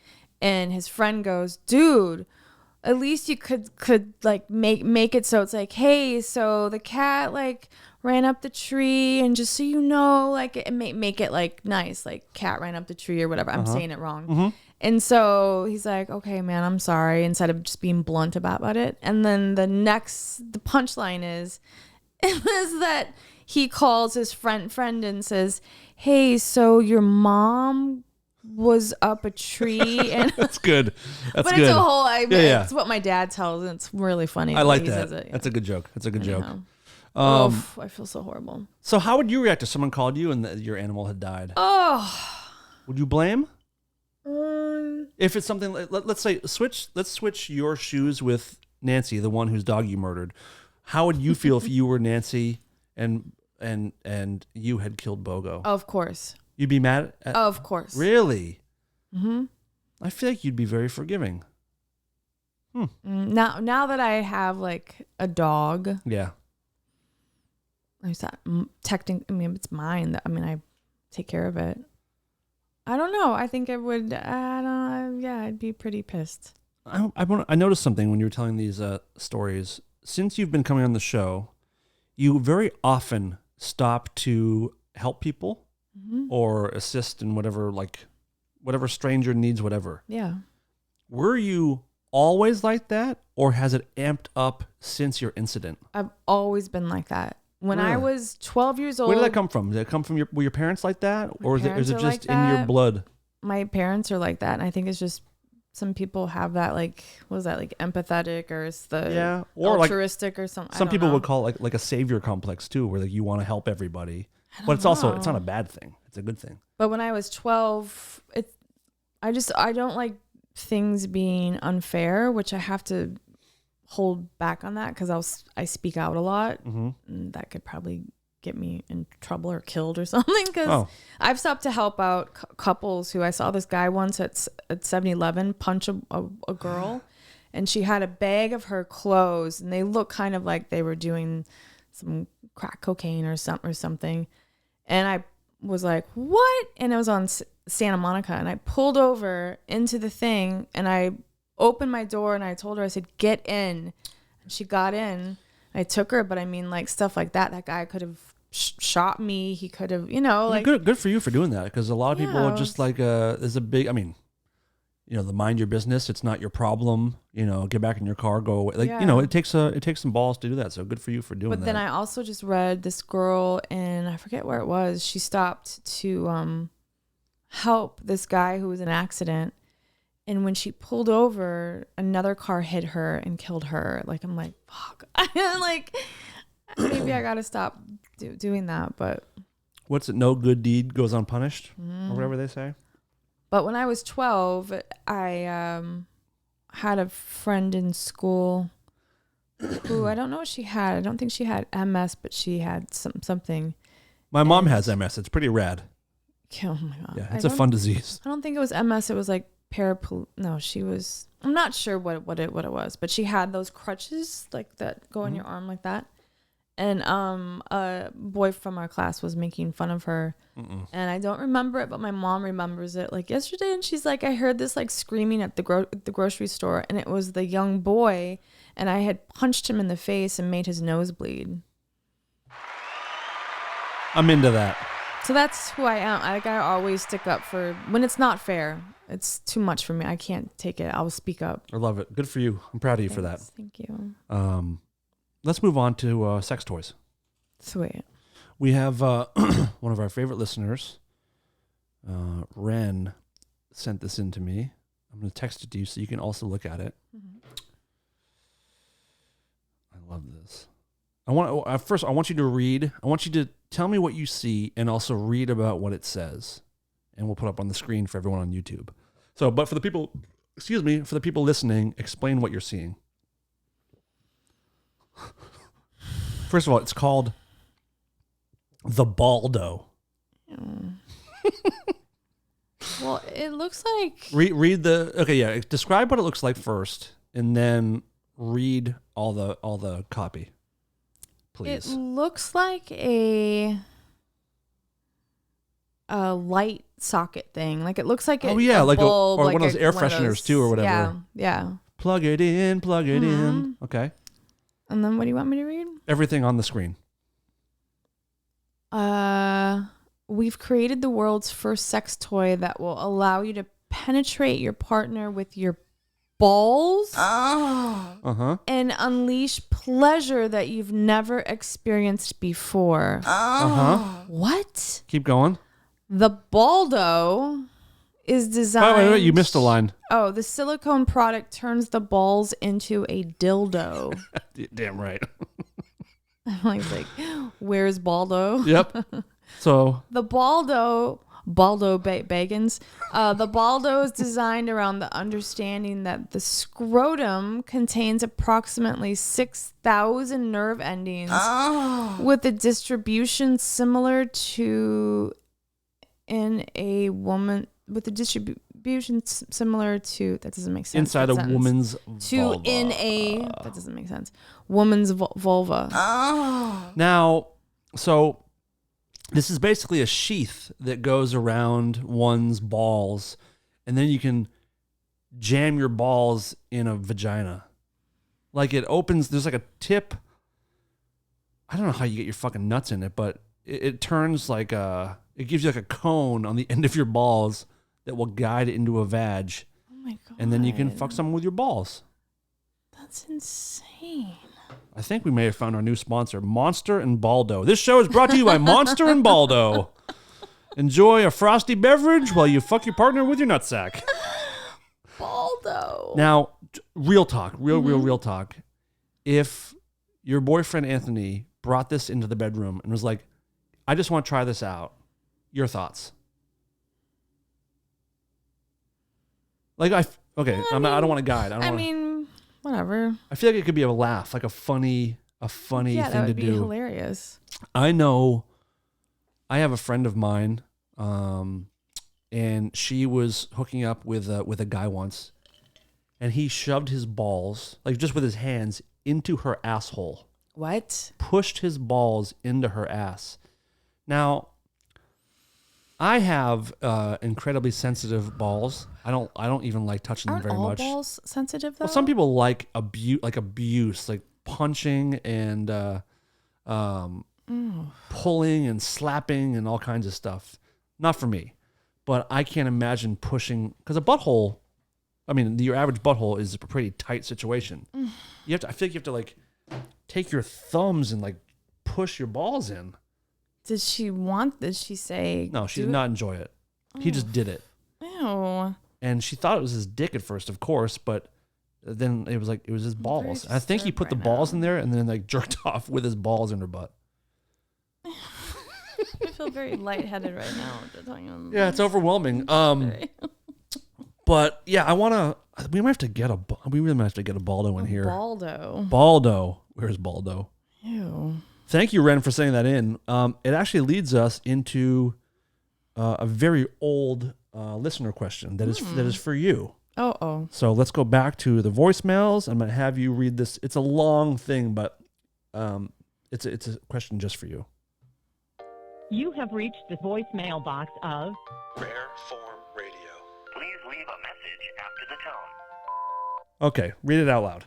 Speaker 3: And his friend goes, "Dude, at least you could like make it so it's like, hey, so the cat like ran up the tree, and just so you know, like make it like nice, like cat ran up the tree or whatever. I'm saying it wrong. And so he's like, okay, man, I'm sorry, instead of just being blunt about it. And then the punchline is that he calls his friend and says, hey, so your mom was up a tree. And
Speaker 1: That's good. That's
Speaker 3: but
Speaker 1: good.
Speaker 3: it's a whole,
Speaker 1: yeah.
Speaker 3: it's what my dad tells, and it's really funny.
Speaker 1: I like
Speaker 3: he
Speaker 1: that.
Speaker 3: says it, yeah.
Speaker 1: That's a good joke. That's a good joke.
Speaker 3: Oof, I feel so horrible.
Speaker 1: So how would you react if someone called you and your animal had died?
Speaker 3: Oh.
Speaker 1: Would you blame? If it's something like, let's switch your shoes with Nancy, the one whose dog you murdered. How would you feel if you were Nancy and you had killed Bogo?
Speaker 3: Of course.
Speaker 1: You'd be mad at,
Speaker 3: Of course.
Speaker 1: Really? Mm-hmm. I feel like you'd be very forgiving.
Speaker 3: Now that I have like a dog.
Speaker 1: Yeah.
Speaker 3: It's not technically, I mean, it's mine. I mean, I take care of it. I don't know. I think it would. Yeah, I'd be pretty pissed.
Speaker 1: I noticed something when you were telling these stories. Since you've been coming on the show, you very often stop to help people or assist in whatever stranger needs whatever.
Speaker 3: Yeah.
Speaker 1: Were you always like that, or has it amped up since your incident?
Speaker 3: I've always been like that. When I was 12 years old.
Speaker 1: Where did that come from? Did it come from were your parents like that? Or is it just in your blood?
Speaker 3: My parents are like that. And I think it's just some people have that, like, what is that, like empathetic, or it's the or altruistic, like, or something.
Speaker 1: Some people would call it like a savior complex too, where like you want to help everybody. But it's also, it's not a bad thing. It's a good thing. But
Speaker 3: when I was 12, I don't like things being unfair, which I have to hold back on that because I speak out a lot, and that could probably get me in trouble or killed or something, because I've stopped to help out couples who I saw this guy once at 7-Eleven punch a girl, and she had a bag of her clothes, and they looked kind of like they were doing some crack cocaine or something, and I was like, what? And it was on Santa Monica, and I pulled over into the thing, and I opened my door, and I told her, I said, get in. And she got in. I took her, but I mean, like, stuff like that. That guy could have shot me. He could have, like.
Speaker 1: Good for you for doing that, because a lot of people are just like, there's a big, I mean, the mind your business. It's not your problem. Get back in your car, go away. Like, it takes some balls to do that. So good for you for doing that.
Speaker 3: But then I also just read this girl, and I forget where it was. She stopped to help this guy who was in an accident. And when she pulled over, another car hit her and killed her. Like, I'm like, fuck. Like, maybe I got to stop doing that. But
Speaker 1: what's it? No good deed goes unpunished, or whatever they say.
Speaker 3: But when I was 12, I had a friend in school who, I don't know what she had. I don't think she had MS, but she had something.
Speaker 1: My mom has MS. It's pretty rad.
Speaker 3: Oh my God.
Speaker 1: Yeah, it's a fun disease.
Speaker 3: I don't think it was MS. It was like she was, I'm not sure what it was, but she had those crutches like that go on your arm like that. And a boy from our class was making fun of her. And I don't remember it, but my mom remembers it like yesterday, and she's like, I heard this like screaming at the grocery store, and it was the young boy, and I had punched him in the face and made his nose bleed.
Speaker 1: I'm into that.
Speaker 3: So that's who I am. I always stick up for when it's not fair. It's too much for me. I can't take it. I'll speak up.
Speaker 1: I love it. Good for you. I'm proud of you for that.
Speaker 3: Thank you.
Speaker 1: Let's move on to sex toys.
Speaker 3: Sweet.
Speaker 1: We have one of our favorite listeners, Ren, sent this in to me. I'm going to text it to you so you can also look at it. I love this. I want you to read. I want you to tell me what you see and also read about what it says. And we'll put up on the screen for everyone on YouTube. So, but for the people listening, explain what you're seeing. First of all, it's called the Balldo.
Speaker 3: Well, it looks like...
Speaker 1: Read the... Okay, yeah. Describe what it looks like first, and then read all the copy, please.
Speaker 3: It looks like a light socket thing. Like, it looks like
Speaker 1: like
Speaker 3: bulb,
Speaker 1: or like one of those air fresheners too, or whatever.
Speaker 3: Yeah.
Speaker 1: Plug it in, plug it in. Okay.
Speaker 3: And then what do you want me to read?
Speaker 1: Everything on the screen.
Speaker 3: We've created the world's first sex toy that will allow you to penetrate your partner with your balls and unleash pleasure that you've never experienced before. What?
Speaker 1: Keep going.
Speaker 3: The Balldo is designed...
Speaker 1: Wait, you missed a line.
Speaker 3: Oh, the silicone product turns the balls into a dildo.
Speaker 1: Damn right.
Speaker 3: I'm like, where's Balldo?
Speaker 1: Yep. So
Speaker 3: The Balldo Bagans. The Balldo is designed around the understanding that the scrotum contains approximately 6,000 nerve endings with a distribution similar to in a woman with a distribution similar to that doesn't make sense.
Speaker 1: inside a woman's
Speaker 3: to
Speaker 1: vulva.
Speaker 3: in a that doesn't make sense. Woman's vulva.
Speaker 1: Now, so this is basically a sheath that goes around one's balls, and then you can jam your balls in a vagina. Like it opens, there's like a tip. I don't know how you get your fucking nuts in it, but it turns like it gives you like a cone on the end of your balls that will guide it into a vag.
Speaker 3: Oh my god.
Speaker 1: And then you can fuck someone with your balls.
Speaker 3: That's insane.
Speaker 1: I think we may have found our new sponsor, Monster and Balldo. This show is brought to you by Monster and Balldo. Enjoy a frosty beverage while you fuck your partner with your nutsack.
Speaker 3: Balldo.
Speaker 1: Now, real talk, real talk. If your boyfriend Anthony brought this into the bedroom and was like, I just want to try this out, your thoughts? Like, I don't want to guide. I
Speaker 3: mean, whatever.
Speaker 1: I feel like it could be a laugh, like a funny
Speaker 3: Yeah,
Speaker 1: thing
Speaker 3: that
Speaker 1: to
Speaker 3: would be
Speaker 1: do.
Speaker 3: hilarious.
Speaker 1: I know I have a friend of mine, and she was hooking up with a guy once, and he shoved his balls, like just with his hands, into her asshole.
Speaker 3: What?
Speaker 1: Pushed his balls into her ass. Now, I have incredibly sensitive balls. I don't even like touching them
Speaker 3: Aren't
Speaker 1: very
Speaker 3: all
Speaker 1: much.
Speaker 3: balls sensitive though?
Speaker 1: Well, some people like abuse, like punching and pulling and slapping and all kinds of stuff. Not for me, but I can't imagine pushing, because a butthole. I mean, your average butthole is a pretty tight situation. You have to. I feel like you have to like take your thumbs and like push your balls in.
Speaker 3: Did she say?
Speaker 1: No, she did not enjoy it. He just did it.
Speaker 3: Ew.
Speaker 1: And she thought it was his dick at first, of course, but then it was his balls. I think he put the balls in there and then like jerked off with his balls in her butt.
Speaker 3: I feel very lightheaded right now.
Speaker 1: Yeah, it's overwhelming. But yeah, we might have to get a Balldo in here. Balldo. Where's Balldo?
Speaker 3: Ew.
Speaker 1: Thank you, Ren, for sending that in. It actually leads us into a very old listener question that is for you.
Speaker 3: Oh.
Speaker 1: So let's go back to the voicemails. I'm going to have you read this. It's a long thing, but it's a question just for you.
Speaker 4: You have reached the voicemail box of
Speaker 7: Rare Form Radio.
Speaker 6: Please leave a message after the tone.
Speaker 1: Okay, read it out loud.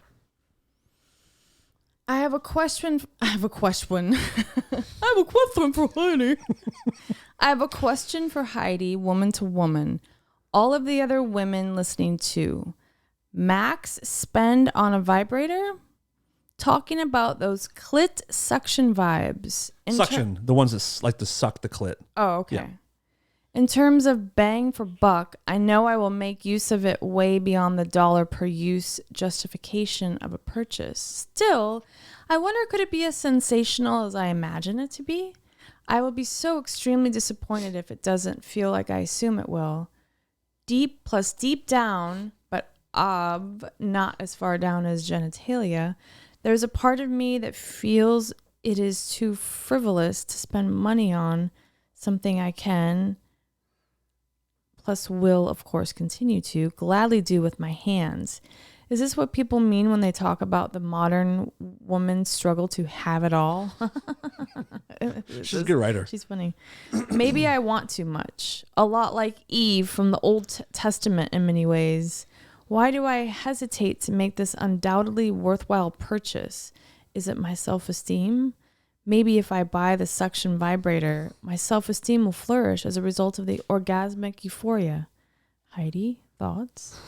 Speaker 3: I have a question. I have a question for Heidi. I have a question for Heidi, woman to woman. All of the other women listening to. Max spend on a vibrator? Talking about those clit suction vibes.
Speaker 1: Suction, the ones that like to suck the clit.
Speaker 3: Oh, okay.
Speaker 1: Yeah.
Speaker 3: In terms of bang for buck, I know I will make use of it way beyond the dollar per use justification of a purchase. Still, I wonder, could it be as sensational as I imagine it to be? I will be so extremely disappointed if it doesn't feel like I assume it will. Deep plus deep down, but not as far down as genitalia, there's a part of me that feels it is too frivolous to spend money on something I can, plus will, of course, continue to gladly do with my hands. Is this what people mean when they talk about the modern woman's struggle to have it all?
Speaker 1: She's a good writer.
Speaker 3: She's funny. Maybe I want too much. A lot like Eve from the Old Testament in many ways. Why do I hesitate to make this undoubtedly worthwhile purchase? Is it my self-esteem? Maybe if I buy the suction vibrator, my self-esteem will flourish as a result of the orgasmic euphoria. Heidi, thoughts?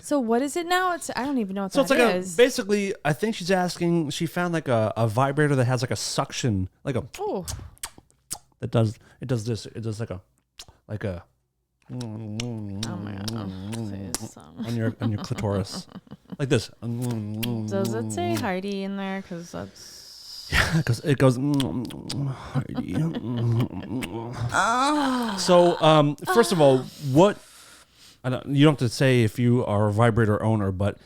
Speaker 3: So what is it now? I don't even know what that is.
Speaker 1: Basically, I think she's asking, she found like a vibrator that has like a suction, like a, it does this. It does like a,
Speaker 3: oh my God.
Speaker 1: on your clitoris, like this.
Speaker 3: Does it say Heidi in there? Because that's...
Speaker 1: Yeah, because it goes, Heidi. So, first of all, what, you don't have to say if you are a vibrator owner, but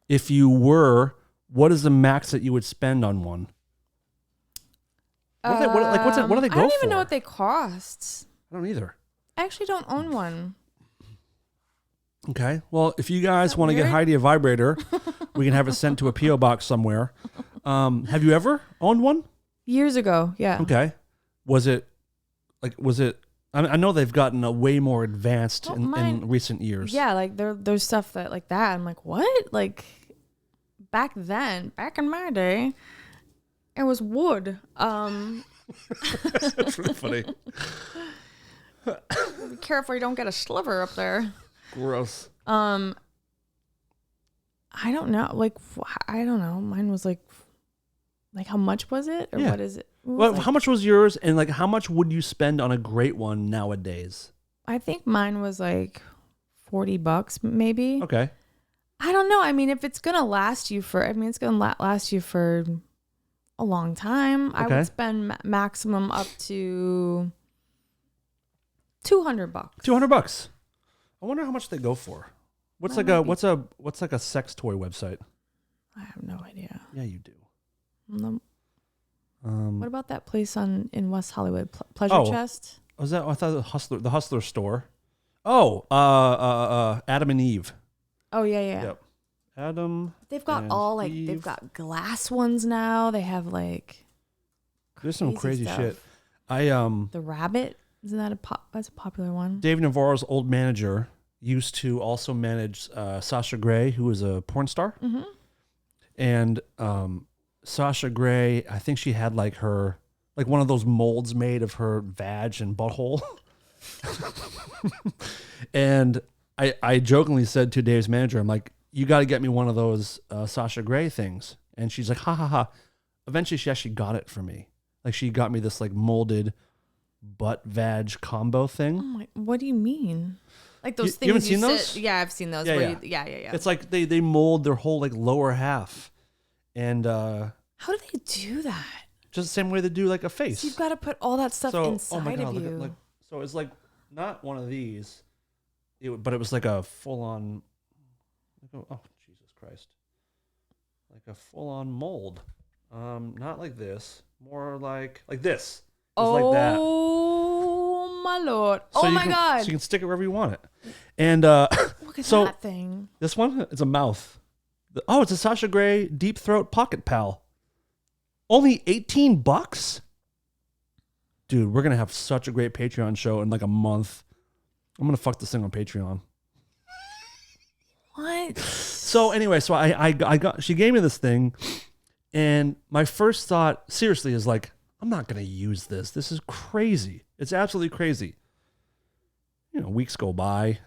Speaker 1: if you were, what is the max that you would spend on one? What do they go for?
Speaker 3: I don't even know what they cost.
Speaker 1: I don't either.
Speaker 3: I actually don't own one.
Speaker 1: Okay. Well, if you guys want to get Heidi a vibrator, we can have it sent to a P.O. box somewhere. Have you ever owned one?
Speaker 3: Years ago, yeah.
Speaker 1: Okay. Was it? I know they've gotten way more advanced in recent years.
Speaker 3: Yeah, like there's stuff that like that. I'm like, what? Like back in my day, it was wood.
Speaker 1: That's really funny.
Speaker 3: Be careful you don't get a sliver up there.
Speaker 1: Gross.
Speaker 3: I don't know. Like, I don't know. Mine was like how much was it? Or what is it?
Speaker 1: Well, how much was yours? And like, how much would you spend on a great one nowadays?
Speaker 3: I think mine was like $40 maybe.
Speaker 1: Okay.
Speaker 3: I don't know. I mean, if it's going to last you for, it's going to last you for a long time. Okay. I would spend maximum up to $200.
Speaker 1: $200. I wonder how much they go for. What's like a sex toy website?
Speaker 3: I have no idea.
Speaker 1: Yeah, you do.
Speaker 3: What about that place in West Hollywood, Pleasure Chest?
Speaker 1: Was that? I thought the Hustler store. Oh, Adam and Eve.
Speaker 3: Oh yeah.
Speaker 1: Yep. Adam.
Speaker 3: They've got all like
Speaker 1: Eve.
Speaker 3: They've got glass ones now. They have like.
Speaker 1: There's some crazy
Speaker 3: stuff.
Speaker 1: shit.
Speaker 3: The Rabbit, isn't that that's a popular one?
Speaker 1: Dave Navarro's old manager used to also manage Sasha Grey, who was a porn star, and Sasha Grey, I think she had like one of those molds made of her vag and butthole. And I jokingly said to Dave's manager, I'm like, you got to get me one of those Sasha Grey things. And she's like, ha ha ha. Eventually she actually got it for me. Like she got me this like molded butt vag combo thing.
Speaker 3: Oh my, what do you mean? Like those things
Speaker 1: you haven't seen those?
Speaker 3: Yeah, I've seen those.
Speaker 1: Yeah. It's like they mold their whole like lower half. And
Speaker 3: how do they do that?
Speaker 1: Just the same way they do like a face.
Speaker 3: So you've got to put all that stuff inside of you.
Speaker 1: So it's like not one of these, but it was like a full on. Oh Jesus Christ! Like a full on mold. Not like this. More like this. Like that.
Speaker 3: Oh my Lord!
Speaker 1: So
Speaker 3: my God!
Speaker 1: So you can stick it wherever you want it. And
Speaker 3: look at that thing.
Speaker 1: This one, it's a mouth. It's a Sasha Grey Deep Throat Pocket Pal. Only $18? Dude, we're going to have such a great Patreon show in like a month. I'm going to fuck this thing on Patreon.
Speaker 3: What?
Speaker 1: So anyway, she gave me this thing, and my first thought, seriously, is like, I'm not going to use this. This is crazy. It's absolutely crazy. Weeks go by.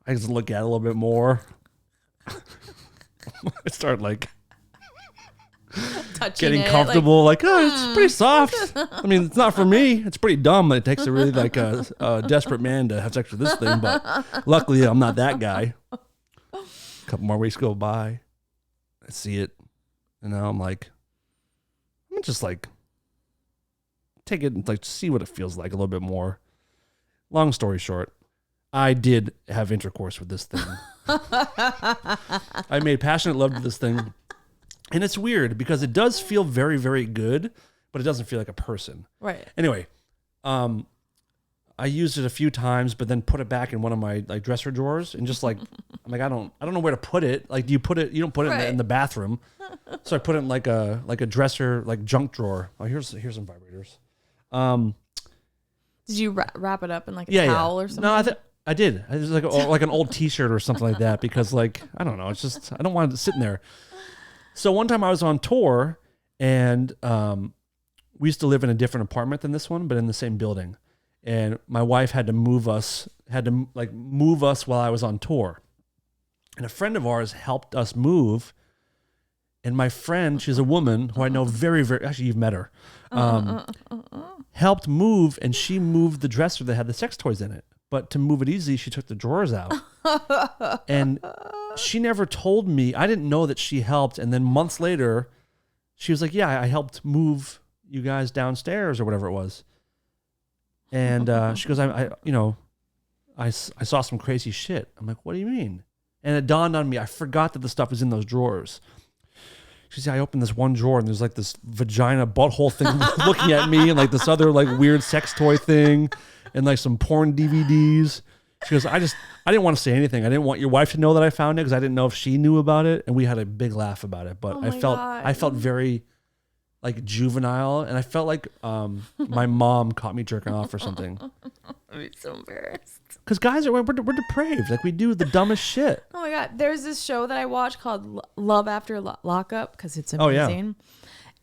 Speaker 1: I just look at it a little bit more. I start like getting comfortable. Like, it's pretty soft. I mean, it's not for me. It's pretty dumb. It takes a really like a desperate man to have sex with this thing. But luckily, I'm not that guy. A couple more weeks go by. I see it. And now I'm just like, take it and like see what it feels like a little bit more. Long story short, I did have intercourse with this thing. I made passionate love to this thing. And it's weird because it does feel very, very good, but it doesn't feel like a person.
Speaker 3: Right.
Speaker 1: Anyway, I used it a few times, but then put it back in one of my like dresser drawers and just like, I'm like, I don't know where to put it. Like, you don't put it in the bathroom. So I put it in like a dresser, like junk drawer. Oh, here's some vibrators.
Speaker 3: Did you wrap it up in like a towel or something?
Speaker 1: No, I did. It was like an old T-shirt or something like that because like I don't know. It's just I don't want it sitting there. So one time I was on tour and we used to live in a different apartment than this one, but in the same building. And my wife had to move us while I was on tour. And a friend of ours helped us move. And my friend, she's a woman who I know very, very, actually you've met her, helped move, and she moved the dresser that had the sex toys in it. But to move it easy, she took the drawers out. And she never told me. I didn't know that she helped. And then months later, she was like, yeah, I helped move you guys downstairs or whatever it was. And she goes, I saw some crazy shit. I'm like, what do you mean? And it dawned on me, I forgot that the stuff was in those drawers. She said, I opened this one drawer and there's like this vagina butthole thing looking at me and like this other like weird sex toy thing and like some porn DVDs. She goes, I didn't want to say anything. I didn't want your wife to know that I found it because I didn't know if she knew about it. And we had a big laugh about it. But I felt very like juvenile, and I felt like my mom caught me jerking off or something.
Speaker 3: I'm so embarrassed.
Speaker 1: Because guys we're depraved. Like we do the dumbest shit.
Speaker 3: Oh my God. There's this show that I watch called Love After Lockup because it's amazing.
Speaker 1: Oh, yeah.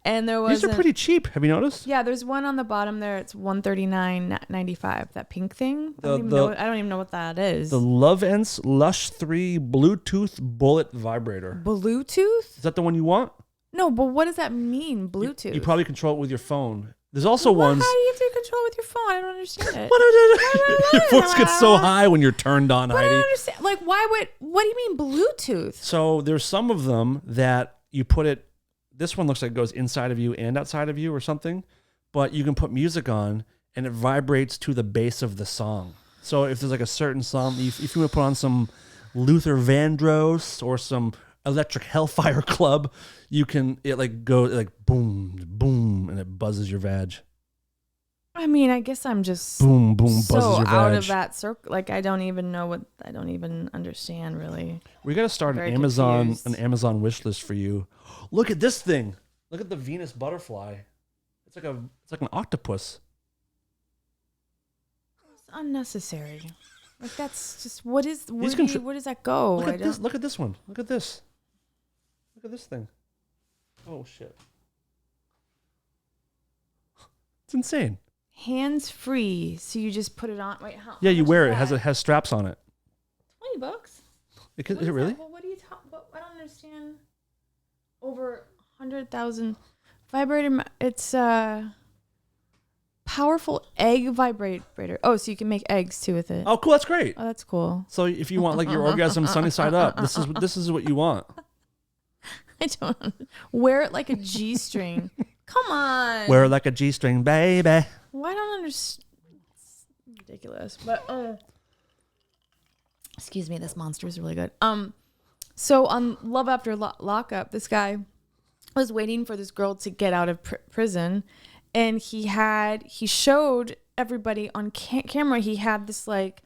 Speaker 3: And there was
Speaker 1: these are pretty cheap. Have you noticed?
Speaker 3: Yeah, there's one on the bottom there. It's $139.95. That pink thing. I don't even know what that is.
Speaker 1: The Lovense Lush 3 Bluetooth bullet vibrator.
Speaker 3: Bluetooth?
Speaker 1: Is that the one you want?
Speaker 3: No, but what does that mean? Bluetooth.
Speaker 1: You probably control it with your phone. There's also ones.
Speaker 3: How do you have to control with your phone? I don't understand it.
Speaker 1: Your voice gets so high when you're turned on, Heidi.
Speaker 3: I don't understand. Like, what do you mean Bluetooth?
Speaker 1: So there's some of them that you put it. This one looks like it goes inside of you and outside of you or something, but you can put music on and it vibrates to the bass of the song. So if there's like a certain song, if you want to put on some Luther Vandross or some Electric Hellfire Club, it goes like boom, boom, and it buzzes your vag.
Speaker 3: I mean, I guess I'm just
Speaker 1: boom, boom,
Speaker 3: so
Speaker 1: buzzes your vag.
Speaker 3: out of that circle. Like I don't even understand really.
Speaker 1: We got to start an Amazon wish list for you. Look at this thing. Look at the Venus butterfly. It's like an octopus.
Speaker 3: It's unnecessary. Like that's just where does that go?
Speaker 1: Look at this. Look at this one. Look at this. Look at this thing. Oh shit. It's insane.
Speaker 3: Hands free, so you just put it on. Wait, how?
Speaker 1: Yeah, you wear it.
Speaker 3: It
Speaker 1: Has straps on it.
Speaker 3: $20.
Speaker 1: Is it really?
Speaker 3: Well, what do you talk? I don't understand. Over 100,000 vibrator. It's powerful egg vibrator. Oh, so you can make eggs too with it.
Speaker 1: Oh, cool. That's great.
Speaker 3: Oh, that's cool.
Speaker 1: So if you want like your orgasm sunny side up, this is what you want.
Speaker 3: I don't wear it like a G-string. Come on.
Speaker 1: Wear it like a G-string, baby.
Speaker 3: Well, I don't understand. It's ridiculous. But excuse me, this monster is really good. So on Love After Lockup, this guy was waiting for this girl to get out of prison, and he showed everybody on camera. He had this like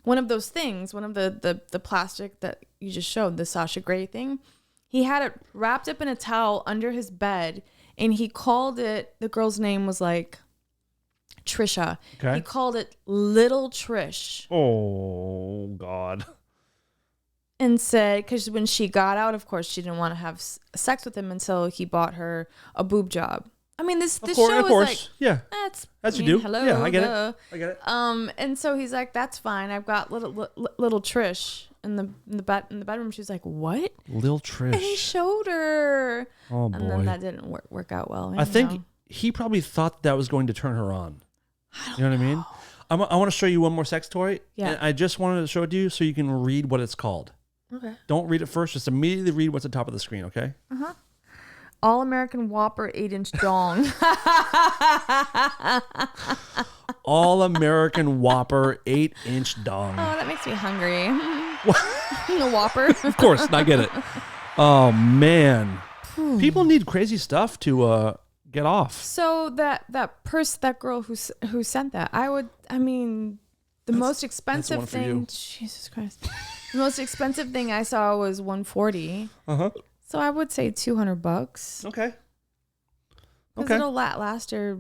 Speaker 3: one of those things, one of the plastic that you just showed, the Sasha Grey thing. He had it wrapped up in a towel under his bed, and he called it, the girl's name was like Trisha. Okay. He called it Little Trish.
Speaker 1: Oh, God.
Speaker 3: And said, because when she got out, of course, she didn't want to have sex with him until he bought her a boob job. I mean, this show is like,
Speaker 1: yeah, that's you do.
Speaker 3: Hello,
Speaker 1: yeah, I get it.
Speaker 3: And so he's like, that's fine. I've got little Trish in the bedroom. She's like, what?
Speaker 1: Little Trish.
Speaker 3: And he showed her.
Speaker 1: Oh boy.
Speaker 3: And then that didn't work out well.
Speaker 1: I think he probably thought that was going to turn her on. You know what I mean? I want to show you one more sex toy. Yeah. And I just wanted to show it to you so you can read what it's called.
Speaker 3: Okay. Don't
Speaker 1: read it first. Just immediately read what's at the top of the screen. Okay.
Speaker 3: Uh-huh. All American Whopper 8-inch dong.
Speaker 1: All American Whopper 8-inch dong.
Speaker 3: Oh, that makes me hungry. The Whopper.
Speaker 1: Of course, I get it. Oh man, people need crazy stuff to get off.
Speaker 3: So that girl who sent that, the most expensive thing. Jesus Christ. The most expensive thing I saw was $140.
Speaker 1: Uh-huh.
Speaker 3: So I would say $200.
Speaker 1: Okay.
Speaker 3: Because it'll last her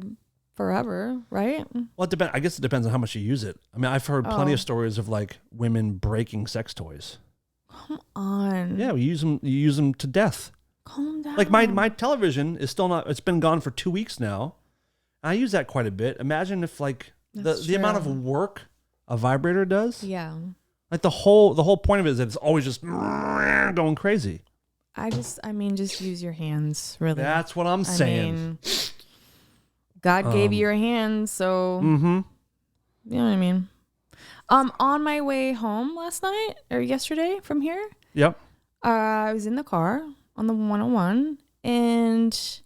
Speaker 3: forever, right?
Speaker 1: Well, it depends. I guess it depends on how much you use it. I mean, I've heard plenty of stories of like women breaking sex toys.
Speaker 3: Come on.
Speaker 1: Yeah, you use them to death.
Speaker 3: Calm down.
Speaker 1: Like my television is still not. It's been gone for 2 weeks now. I use that quite a bit. Imagine if like the amount of work a vibrator does.
Speaker 3: Yeah.
Speaker 1: Like the whole point of it is that it's always just going crazy.
Speaker 3: I mean, just use your hands, really.
Speaker 1: That's what I'm saying.
Speaker 3: I mean, God gave you your hands, so you know what I mean. On my way home last night or yesterday from here,
Speaker 1: Yep.
Speaker 3: I was in the car on the 101, and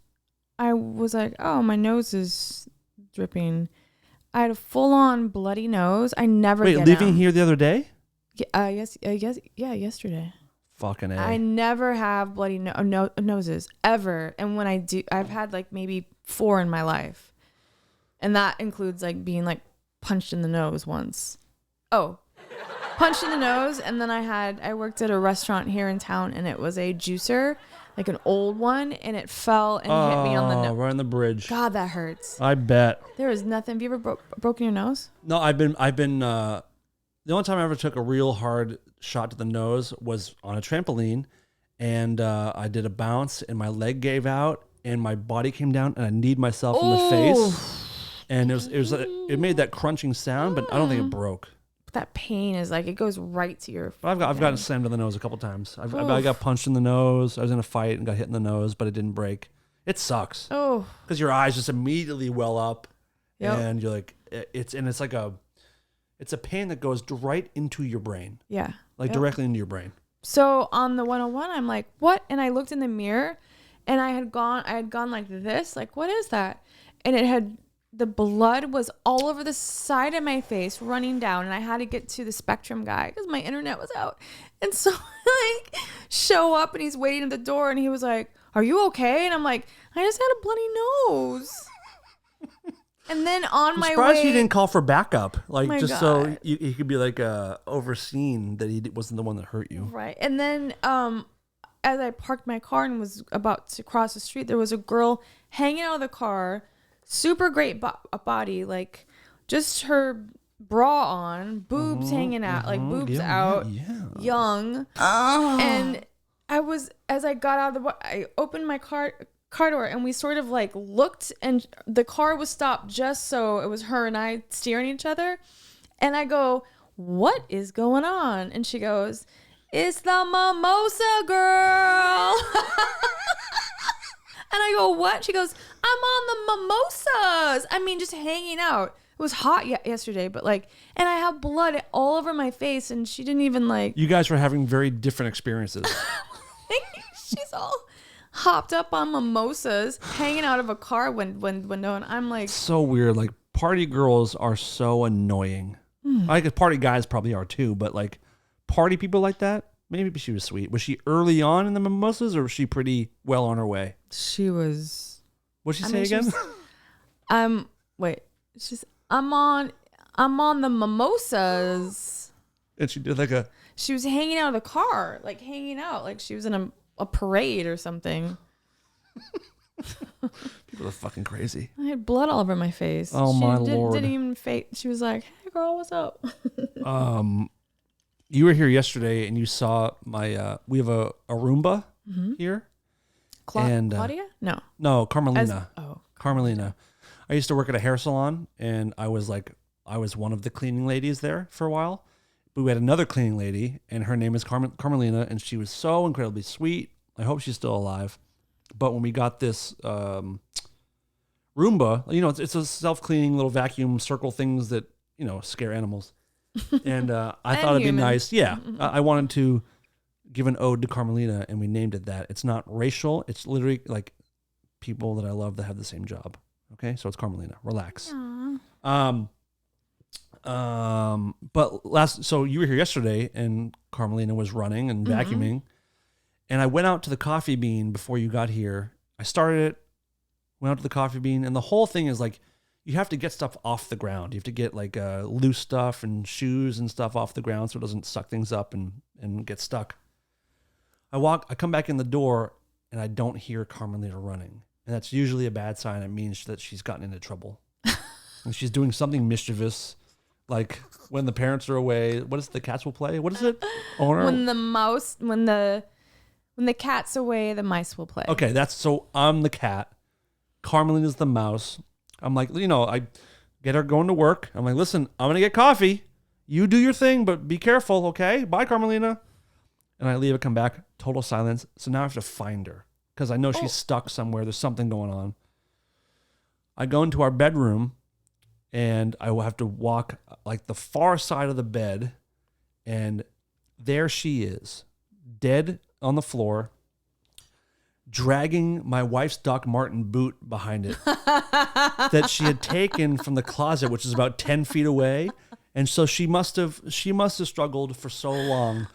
Speaker 3: I was like, "Oh, my nose is dripping." I had a full-on bloody nose. I never
Speaker 1: Wait,
Speaker 3: get
Speaker 1: leaving
Speaker 3: them.
Speaker 1: here the other day?
Speaker 3: Yesterday.
Speaker 1: Fucking A.
Speaker 3: I never have bloody noses ever, and when I do, I've had like maybe 4 in my life, and that includes like being like punched in the nose once. Oh, punched in the nose, and then I worked at a restaurant here in town, and it was a juicer, like an old one, and it fell and hit me on the nose.
Speaker 1: Right on the bridge.
Speaker 3: God, that hurts.
Speaker 1: I bet.
Speaker 3: There is nothing. Have you ever broken your nose?
Speaker 1: No, I've been the only time I ever took a real hard shot to the nose was on a trampoline, and I did a bounce, and my leg gave out, and my body came down, and I kneed myself in the face, and it made that crunching sound, but I don't think it broke.
Speaker 3: That pain is like it goes right to your.
Speaker 1: But I've gotten slammed in the nose a couple times. I got punched in the nose. I was in a fight and got hit in the nose, but it didn't break. It sucks.
Speaker 3: Oh,
Speaker 1: because your eyes just immediately well up, and you're like, it's like it's a pain that goes right into your brain.
Speaker 3: Yeah.
Speaker 1: Like directly into your brain.
Speaker 3: So on the 101, I'm like, what? And I looked in the mirror, and I had gone like this, like, what is that? And the blood was all over the side of my face running down, and I had to get to the Spectrum guy because my internet was out. And so I like show up, and he's waiting at the door, and he was like, "Are you okay?" And I'm like, "I just had a bloody nose." And then on my
Speaker 1: surprised
Speaker 3: way,
Speaker 1: you didn't call for backup, like just
Speaker 3: God.
Speaker 1: so you could be like overseen that he wasn't the one that hurt you.
Speaker 3: Right. And then as I parked my car and was about to cross the street, there was a girl hanging out of the car, super great body, like just her bra on, boobs hanging out, like boobs out, young. And as I got out of I opened my car door, and we sort of like looked, and the car was stopped just so it was her and I steering each other. And I go, "What is going on?" And she goes, "It's the mimosa girl." And I go, "What?" She goes, "I'm on the mimosas. I mean, just hanging out. It was hot yesterday, but like, and I have blood all over my face, and she didn't even like."
Speaker 1: You guys were having very different experiences.
Speaker 3: She's all hopped up on mimosas, hanging out of a car window, and I'm like,
Speaker 1: so weird. Like party girls are so annoying. I guess party guys probably are too, but like party people like that. Maybe she was sweet. Was she early on in the mimosas, or was she pretty well on her way?
Speaker 3: she was.
Speaker 1: What'd she say again?
Speaker 3: Wait, she's. I'm on the mimosas.
Speaker 1: And she did like a.
Speaker 3: She was hanging out of the car, like hanging out, like she was in a parade or something.
Speaker 1: People are fucking crazy.
Speaker 3: I had blood all over my face.
Speaker 1: Oh,
Speaker 3: she
Speaker 1: my Lord.
Speaker 3: Didn't even fake. She was like, "Hey girl, what's up?"
Speaker 1: You were here yesterday and you saw my. We have a Roomba here.
Speaker 3: Claudia?
Speaker 1: No, Carmelina.
Speaker 3: Oh,
Speaker 1: Carmelina. I used to work at a hair salon, and I was one of the cleaning ladies there for a while. But we had another cleaning lady, and her name is Carmelina, and she was so incredibly sweet. I hope she's still alive. But when we got this Roomba, it's a self-cleaning little vacuum circle things that, scare animals. And I thought it'd be nice. Yeah. I wanted to give an ode to Carmelina, and we named it that. It's not racial. It's literally like people that I love that have the same job. Okay? So it's Carmelina. Relax. So you were here yesterday, and Carmelina was running and vacuuming. And I went out to the coffee bean before you got here. I started it, went out to the coffee bean, and the whole thing is like, you have to get stuff off the ground. You have to get like loose stuff and shoes and stuff off the ground so it doesn't suck things up and get stuck. I come back in the door, and I don't hear Carmelina running. And that's usually a bad sign. It means that she's gotten into trouble. and she's doing something mischievous, like when the parents are away. What is it the cats will play? What is it? Owner?
Speaker 3: When the cat's away, the mice will play.
Speaker 1: Okay, so I'm the cat. Carmelina's the mouse. I'm like, I get her going to work. I'm like, listen, I'm going to get coffee. You do your thing, but be careful, okay? Bye, Carmelina. And I leave it, come back, total silence. So now I have to find her because I know she's stuck somewhere. There's something going on. I go into our bedroom and I will have to walk like the far side of the bed. And there she is, dead on the floor, dragging my wife's Doc Marten boot behind it that she had taken from the closet, which is about 10 feet away. And so she must have struggled for so long.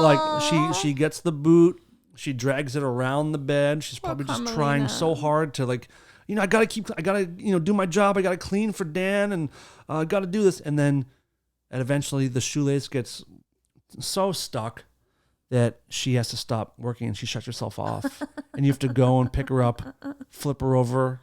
Speaker 1: Like she gets the boot, she drags it around the bed. She's probably just trying so hard to I gotta do my job. I gotta clean for Dan and I gotta do this. And then eventually the shoelace gets so stuck that she has to stop working and she shuts herself off. And you have to go and pick her up, flip her over,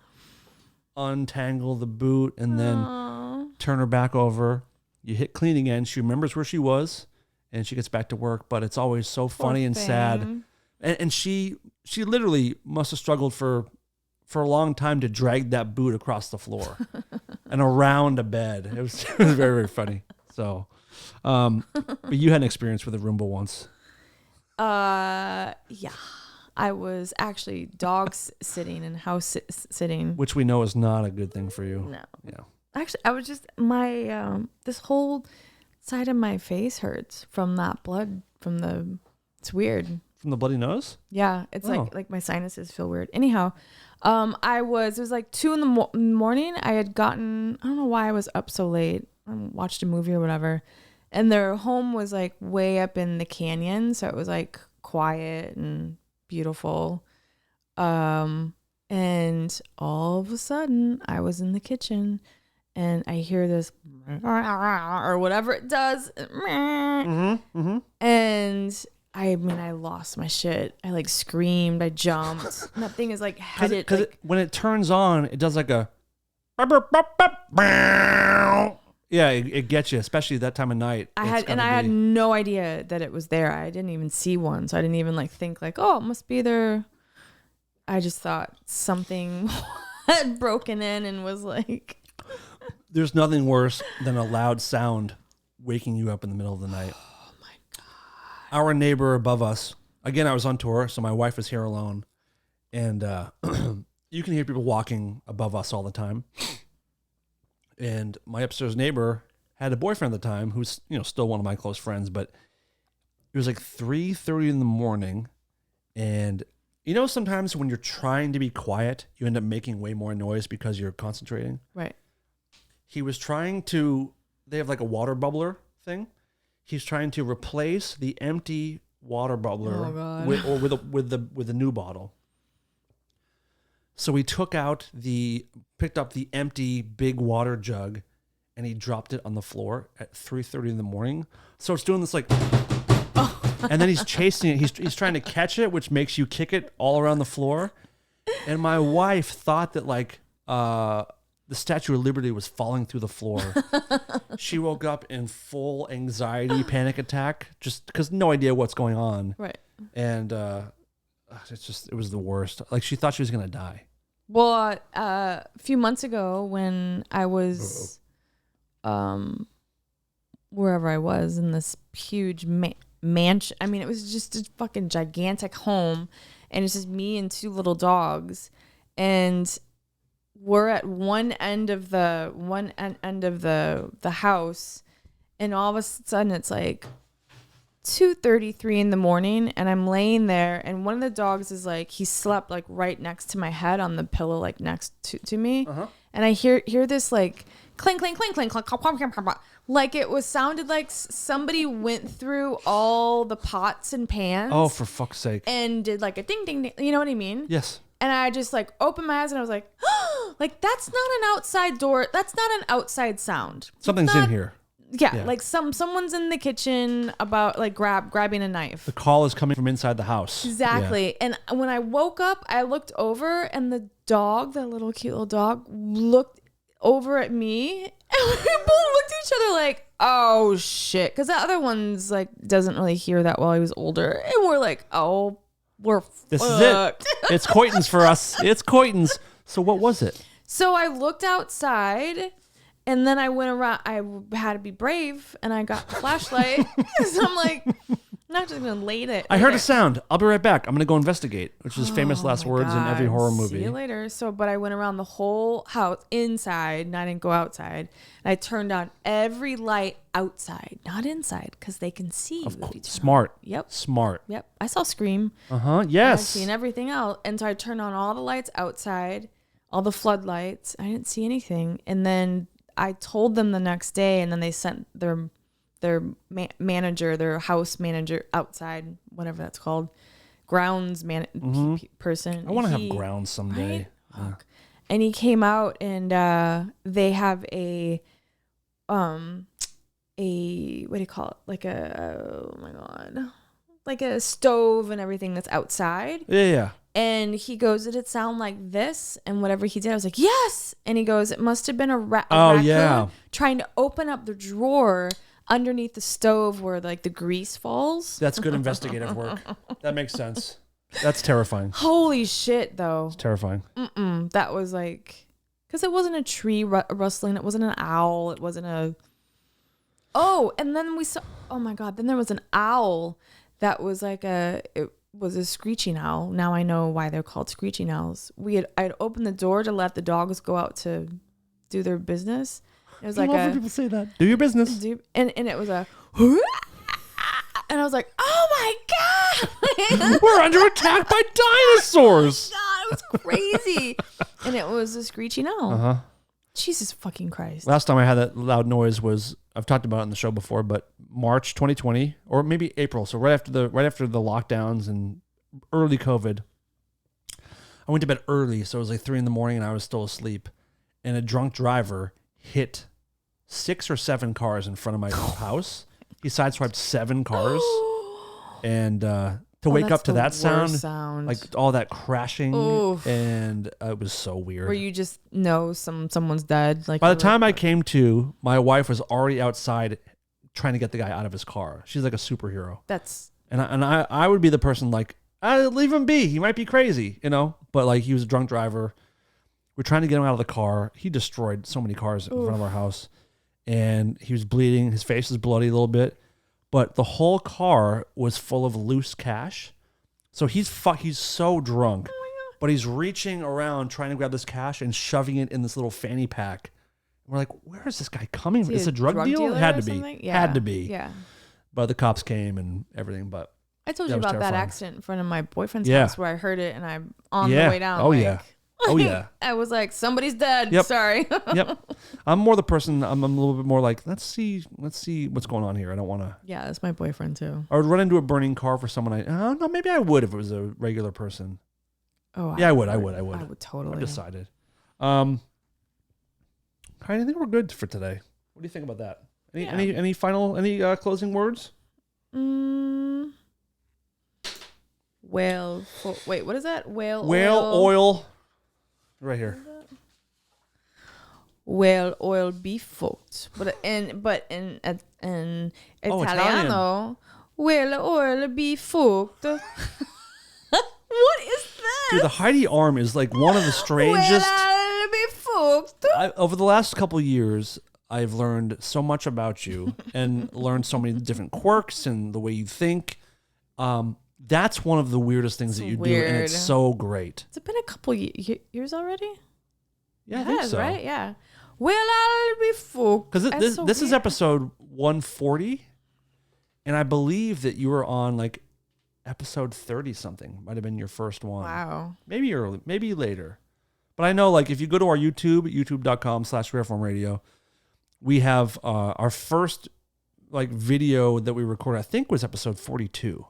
Speaker 1: untangle the boot, and then turn her back over. You hit clean again. She remembers where she was and she gets back to work, but it's always so funny and sad. And she literally must have struggled for a long time to drag that boot across the floor and around a bed. It was very, very funny. So, but you had an experience with a Roomba once.
Speaker 3: Yeah. I was actually dog sitting and house sitting.
Speaker 1: Which we know is not a good thing for you.
Speaker 3: No.
Speaker 1: Yeah.
Speaker 3: Actually, I was just, this whole side of my face hurts from that blood it's weird.
Speaker 1: From the bloody nose?
Speaker 3: Yeah. It's like my sinuses feel weird. Anyhow, it was like 2 in the morning. I had gotten, I don't know why I was up so late. I watched a movie or whatever. And their home was like way up in the canyon. So it was like quiet and beautiful. And all of a sudden I was in the kitchen and I hear this or whatever it does. And I lost my shit. I like screamed. I jumped. And that thing is like headed.
Speaker 1: Because when it turns on, it does like a. Yeah, it gets you, especially that time of night.
Speaker 3: I had no idea that it was there. I didn't even see one, so I didn't even think it must be there. I just thought something had broken in and was like.
Speaker 1: There's nothing worse than a loud sound waking you up in the middle of the night.
Speaker 3: Oh my God.
Speaker 1: Our neighbor above us, again, I was on tour, so my wife was here alone. And you can hear people walking above us all the time. And my upstairs neighbor had a boyfriend at the time who's, still one of my close friends, but it was like 3:30 in the morning. And sometimes when you're trying to be quiet, you end up making way more noise because you're concentrating.
Speaker 3: Right.
Speaker 1: He was trying they have like a water bubbler thing. He's trying to replace the empty water bubbler with a new bottle. So he picked up the empty big water jug and he dropped it on the floor at 3:30 in the morning. So it's doing this and then he's chasing it. He's trying to catch it, which makes you kick it all around the floor. And my wife thought that the Statue of Liberty was falling through the floor. She woke up in full anxiety, panic attack, just because no idea what's going on.
Speaker 3: Right.
Speaker 1: And it was the worst. Like she thought she was going to die.
Speaker 3: Well, a few months ago when I was, wherever I was in this huge mansion. I mean, it was just a fucking gigantic home and it's just me and 2 little dogs. And we're at one end of the house, and all of a sudden it's like 2:33 in the morning, and I'm laying there, and one of the dogs is he slept right next to my head on the pillow, next to me, and I hear this clink clink clink clink clink, it sounded like somebody went through all the pots and pans.
Speaker 1: Oh, for fuck's sake!
Speaker 3: And did a ding ding ding. You know what I mean?
Speaker 1: Yes.
Speaker 3: And I just opened my eyes and I was like, that's not an outside door. That's not an outside sound.
Speaker 1: Something's in here.
Speaker 3: Yeah. Someone's in the kitchen about grabbing a knife.
Speaker 1: The call is coming from inside the house.
Speaker 3: Exactly. Yeah. And when I woke up, I looked over and the dog, the little cute little dog, looked over at me, and we both looked at each other like, oh shit, because the other one's like doesn't really hear that well. He was older, and we're like, oh, we're
Speaker 1: This
Speaker 3: fucked.
Speaker 1: is it. It's coitins for us. It's coitins. So what was it?
Speaker 3: So I looked outside, and then I went around. I had to be brave, and I got the flashlight. So I'm like, I'm not just gonna lay it.
Speaker 1: I heard a sound. I'll be right back. I'm gonna go investigate, which is famous last
Speaker 3: my
Speaker 1: words in every
Speaker 3: God.
Speaker 1: horror
Speaker 3: See
Speaker 1: movie.
Speaker 3: you later. So, but I went around the whole house inside, and I didn't go outside. And I turned on every light outside, not inside, because they can see.
Speaker 1: Of
Speaker 3: if
Speaker 1: course,
Speaker 3: you turn
Speaker 1: smart.
Speaker 3: on. Yep.
Speaker 1: Smart.
Speaker 3: Yep. I saw Scream.
Speaker 1: Uh-huh. Yes.
Speaker 3: I've seen everything else, and so I turned on all the lights outside, all the floodlights. I didn't see anything, and then I told them the next day, and then they sent their manager, their house manager outside, whatever that's called, grounds person.
Speaker 1: I want to have grounds someday.
Speaker 3: Right? Yeah. And he came out, and they have a what do you call it? Like oh my God, like a stove and everything that's outside.
Speaker 1: Yeah.
Speaker 3: And he goes, did it sound like this? And whatever he did, I was like, yes. And he goes, it must have been a raccoon trying to open up the drawer underneath the stove where like the grease falls.
Speaker 1: That's good investigative work. That makes sense. That's terrifying.
Speaker 3: Holy shit, though.
Speaker 1: It's terrifying.
Speaker 3: That was like, because it wasn't a tree rustling. It wasn't an owl. It wasn't a. Oh, and then we saw. Oh my God. Then there was an owl that was like it was a screeching owl. Now I know why they're called screeching owls. I'd opened the door to let the dogs go out to do their business. It was like
Speaker 1: I love when people say that. Do your business.
Speaker 3: And it was a. And I was like, oh my God.
Speaker 1: We're under attack by dinosaurs.
Speaker 3: God, it was crazy. And it was a screeching owl.
Speaker 1: Uh-huh.
Speaker 3: Jesus fucking Christ.
Speaker 1: Last time I had that loud noise was, I've talked about it on the show before, but March 2020 or maybe April. So right after the lockdowns and early COVID, I went to bed early. So it was like 3 a.m. and I was still asleep, and a drunk driver hit 6 or 7 cars in front of my house. He sideswiped 7 cars, and to wake up to that sound, like all that crashing, and it was so weird.
Speaker 3: Where you just know someone's dead. Like
Speaker 1: by the time I came to, my wife was already outside trying to get the guy out of his car. She's like a superhero. And I would be the person like, leave him be. He might be crazy, you know. But like, he was a drunk driver. We're trying to get him out of the car. He destroyed so many cars in front of our house, and he was bleeding. His face was bloody a little bit, but the whole car was full of loose cash. So he's so drunk, but he's reaching around trying to grab this cash and shoving it in this little fanny pack. We're like, where is this guy coming from? Is it a drug deal? It had to be.
Speaker 3: Yeah.
Speaker 1: Had to be.
Speaker 3: Yeah.
Speaker 1: But the cops came and everything. But
Speaker 3: I told you about that accident in front of my boyfriend's
Speaker 1: Yeah.
Speaker 3: house where I heard it, and I'm on the way down.
Speaker 1: Oh,
Speaker 3: like,
Speaker 1: yeah. Oh, yeah.
Speaker 3: I was like, somebody's dead.
Speaker 1: Yep.
Speaker 3: Sorry.
Speaker 1: Yep. I'm more the person, I'm a little bit more like, let's see what's going on here. I don't want to.
Speaker 3: Yeah, that's my boyfriend too.
Speaker 1: I would run into a burning car for someone no, maybe I would if it was a regular person.
Speaker 3: Oh,
Speaker 1: Yeah, I would
Speaker 3: totally.
Speaker 1: I've decided. Heidi, I think we're good for today. What do you think about that? Any final closing words?
Speaker 3: Wait, what is that? Whale
Speaker 1: oil. Right here.
Speaker 3: Whale oil be fucked. But in Italiano, whale oil be fucked. What is that?
Speaker 1: Dude, the Heidi arm is like one of the strangest.
Speaker 3: Whale be fucked.
Speaker 1: Over the last couple of years, I've learned so much about you and learned so many different quirks and the way you think. That's one of the weirdest things that you do, and it's so great.
Speaker 3: It's been a couple years already.
Speaker 1: Yeah, I think so.
Speaker 3: Right? Yeah. Well, I'll be fucked.
Speaker 1: Because this is episode 140, and I believe that you were on like episode 30 something. Might have been your first one.
Speaker 3: Wow.
Speaker 1: Maybe early, maybe later. But I know, like, if you go to our YouTube, youtube.com/rareformradio, we have our first like video that we recorded, I think was episode 42.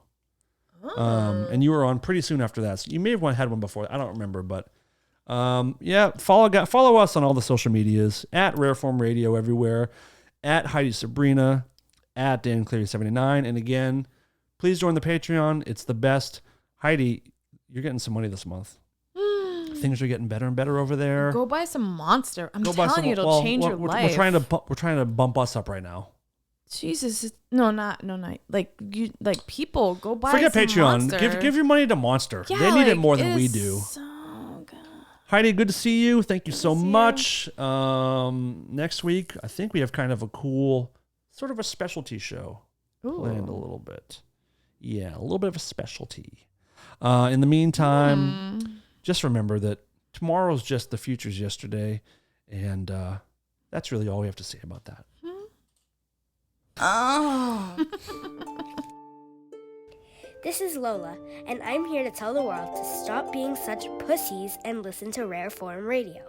Speaker 1: And you were on pretty soon after that. So you may have had one before. I don't remember, but follow us on all the social medias at Rareform Radio everywhere, at Heidi Sabrina, at Dan Cleary 79. And again, please join the Patreon. It's the best. Heidi, you're getting some money this month. Thank things are getting better and better over there.
Speaker 3: Go buy some Monster. I'm
Speaker 1: Go buy
Speaker 3: telling
Speaker 1: some-
Speaker 3: you, it'll
Speaker 1: well,
Speaker 3: change your
Speaker 1: we're
Speaker 3: life.
Speaker 1: we're trying to bump us up right now.
Speaker 3: Jesus, no, not like you, like people go buy.
Speaker 1: Forget
Speaker 3: some
Speaker 1: Patreon.
Speaker 3: Monster.
Speaker 1: Give your money to Monster.
Speaker 3: Yeah,
Speaker 1: they need it
Speaker 3: like,
Speaker 1: more than we
Speaker 3: it's
Speaker 1: do.
Speaker 3: So good.
Speaker 1: Heidi, good to see you. Thank you so
Speaker 3: see you.
Speaker 1: much. Next week, I think we have kind of a cool, sort of a specialty show planned a little bit. Yeah, a little bit of a specialty. In the meantime, just remember that tomorrow's just the future's yesterday, and that's really all we have to say about that.
Speaker 8: Oh. This is Lola, and I'm here to tell the world to stop being such pussies and listen to Rare Form Radio.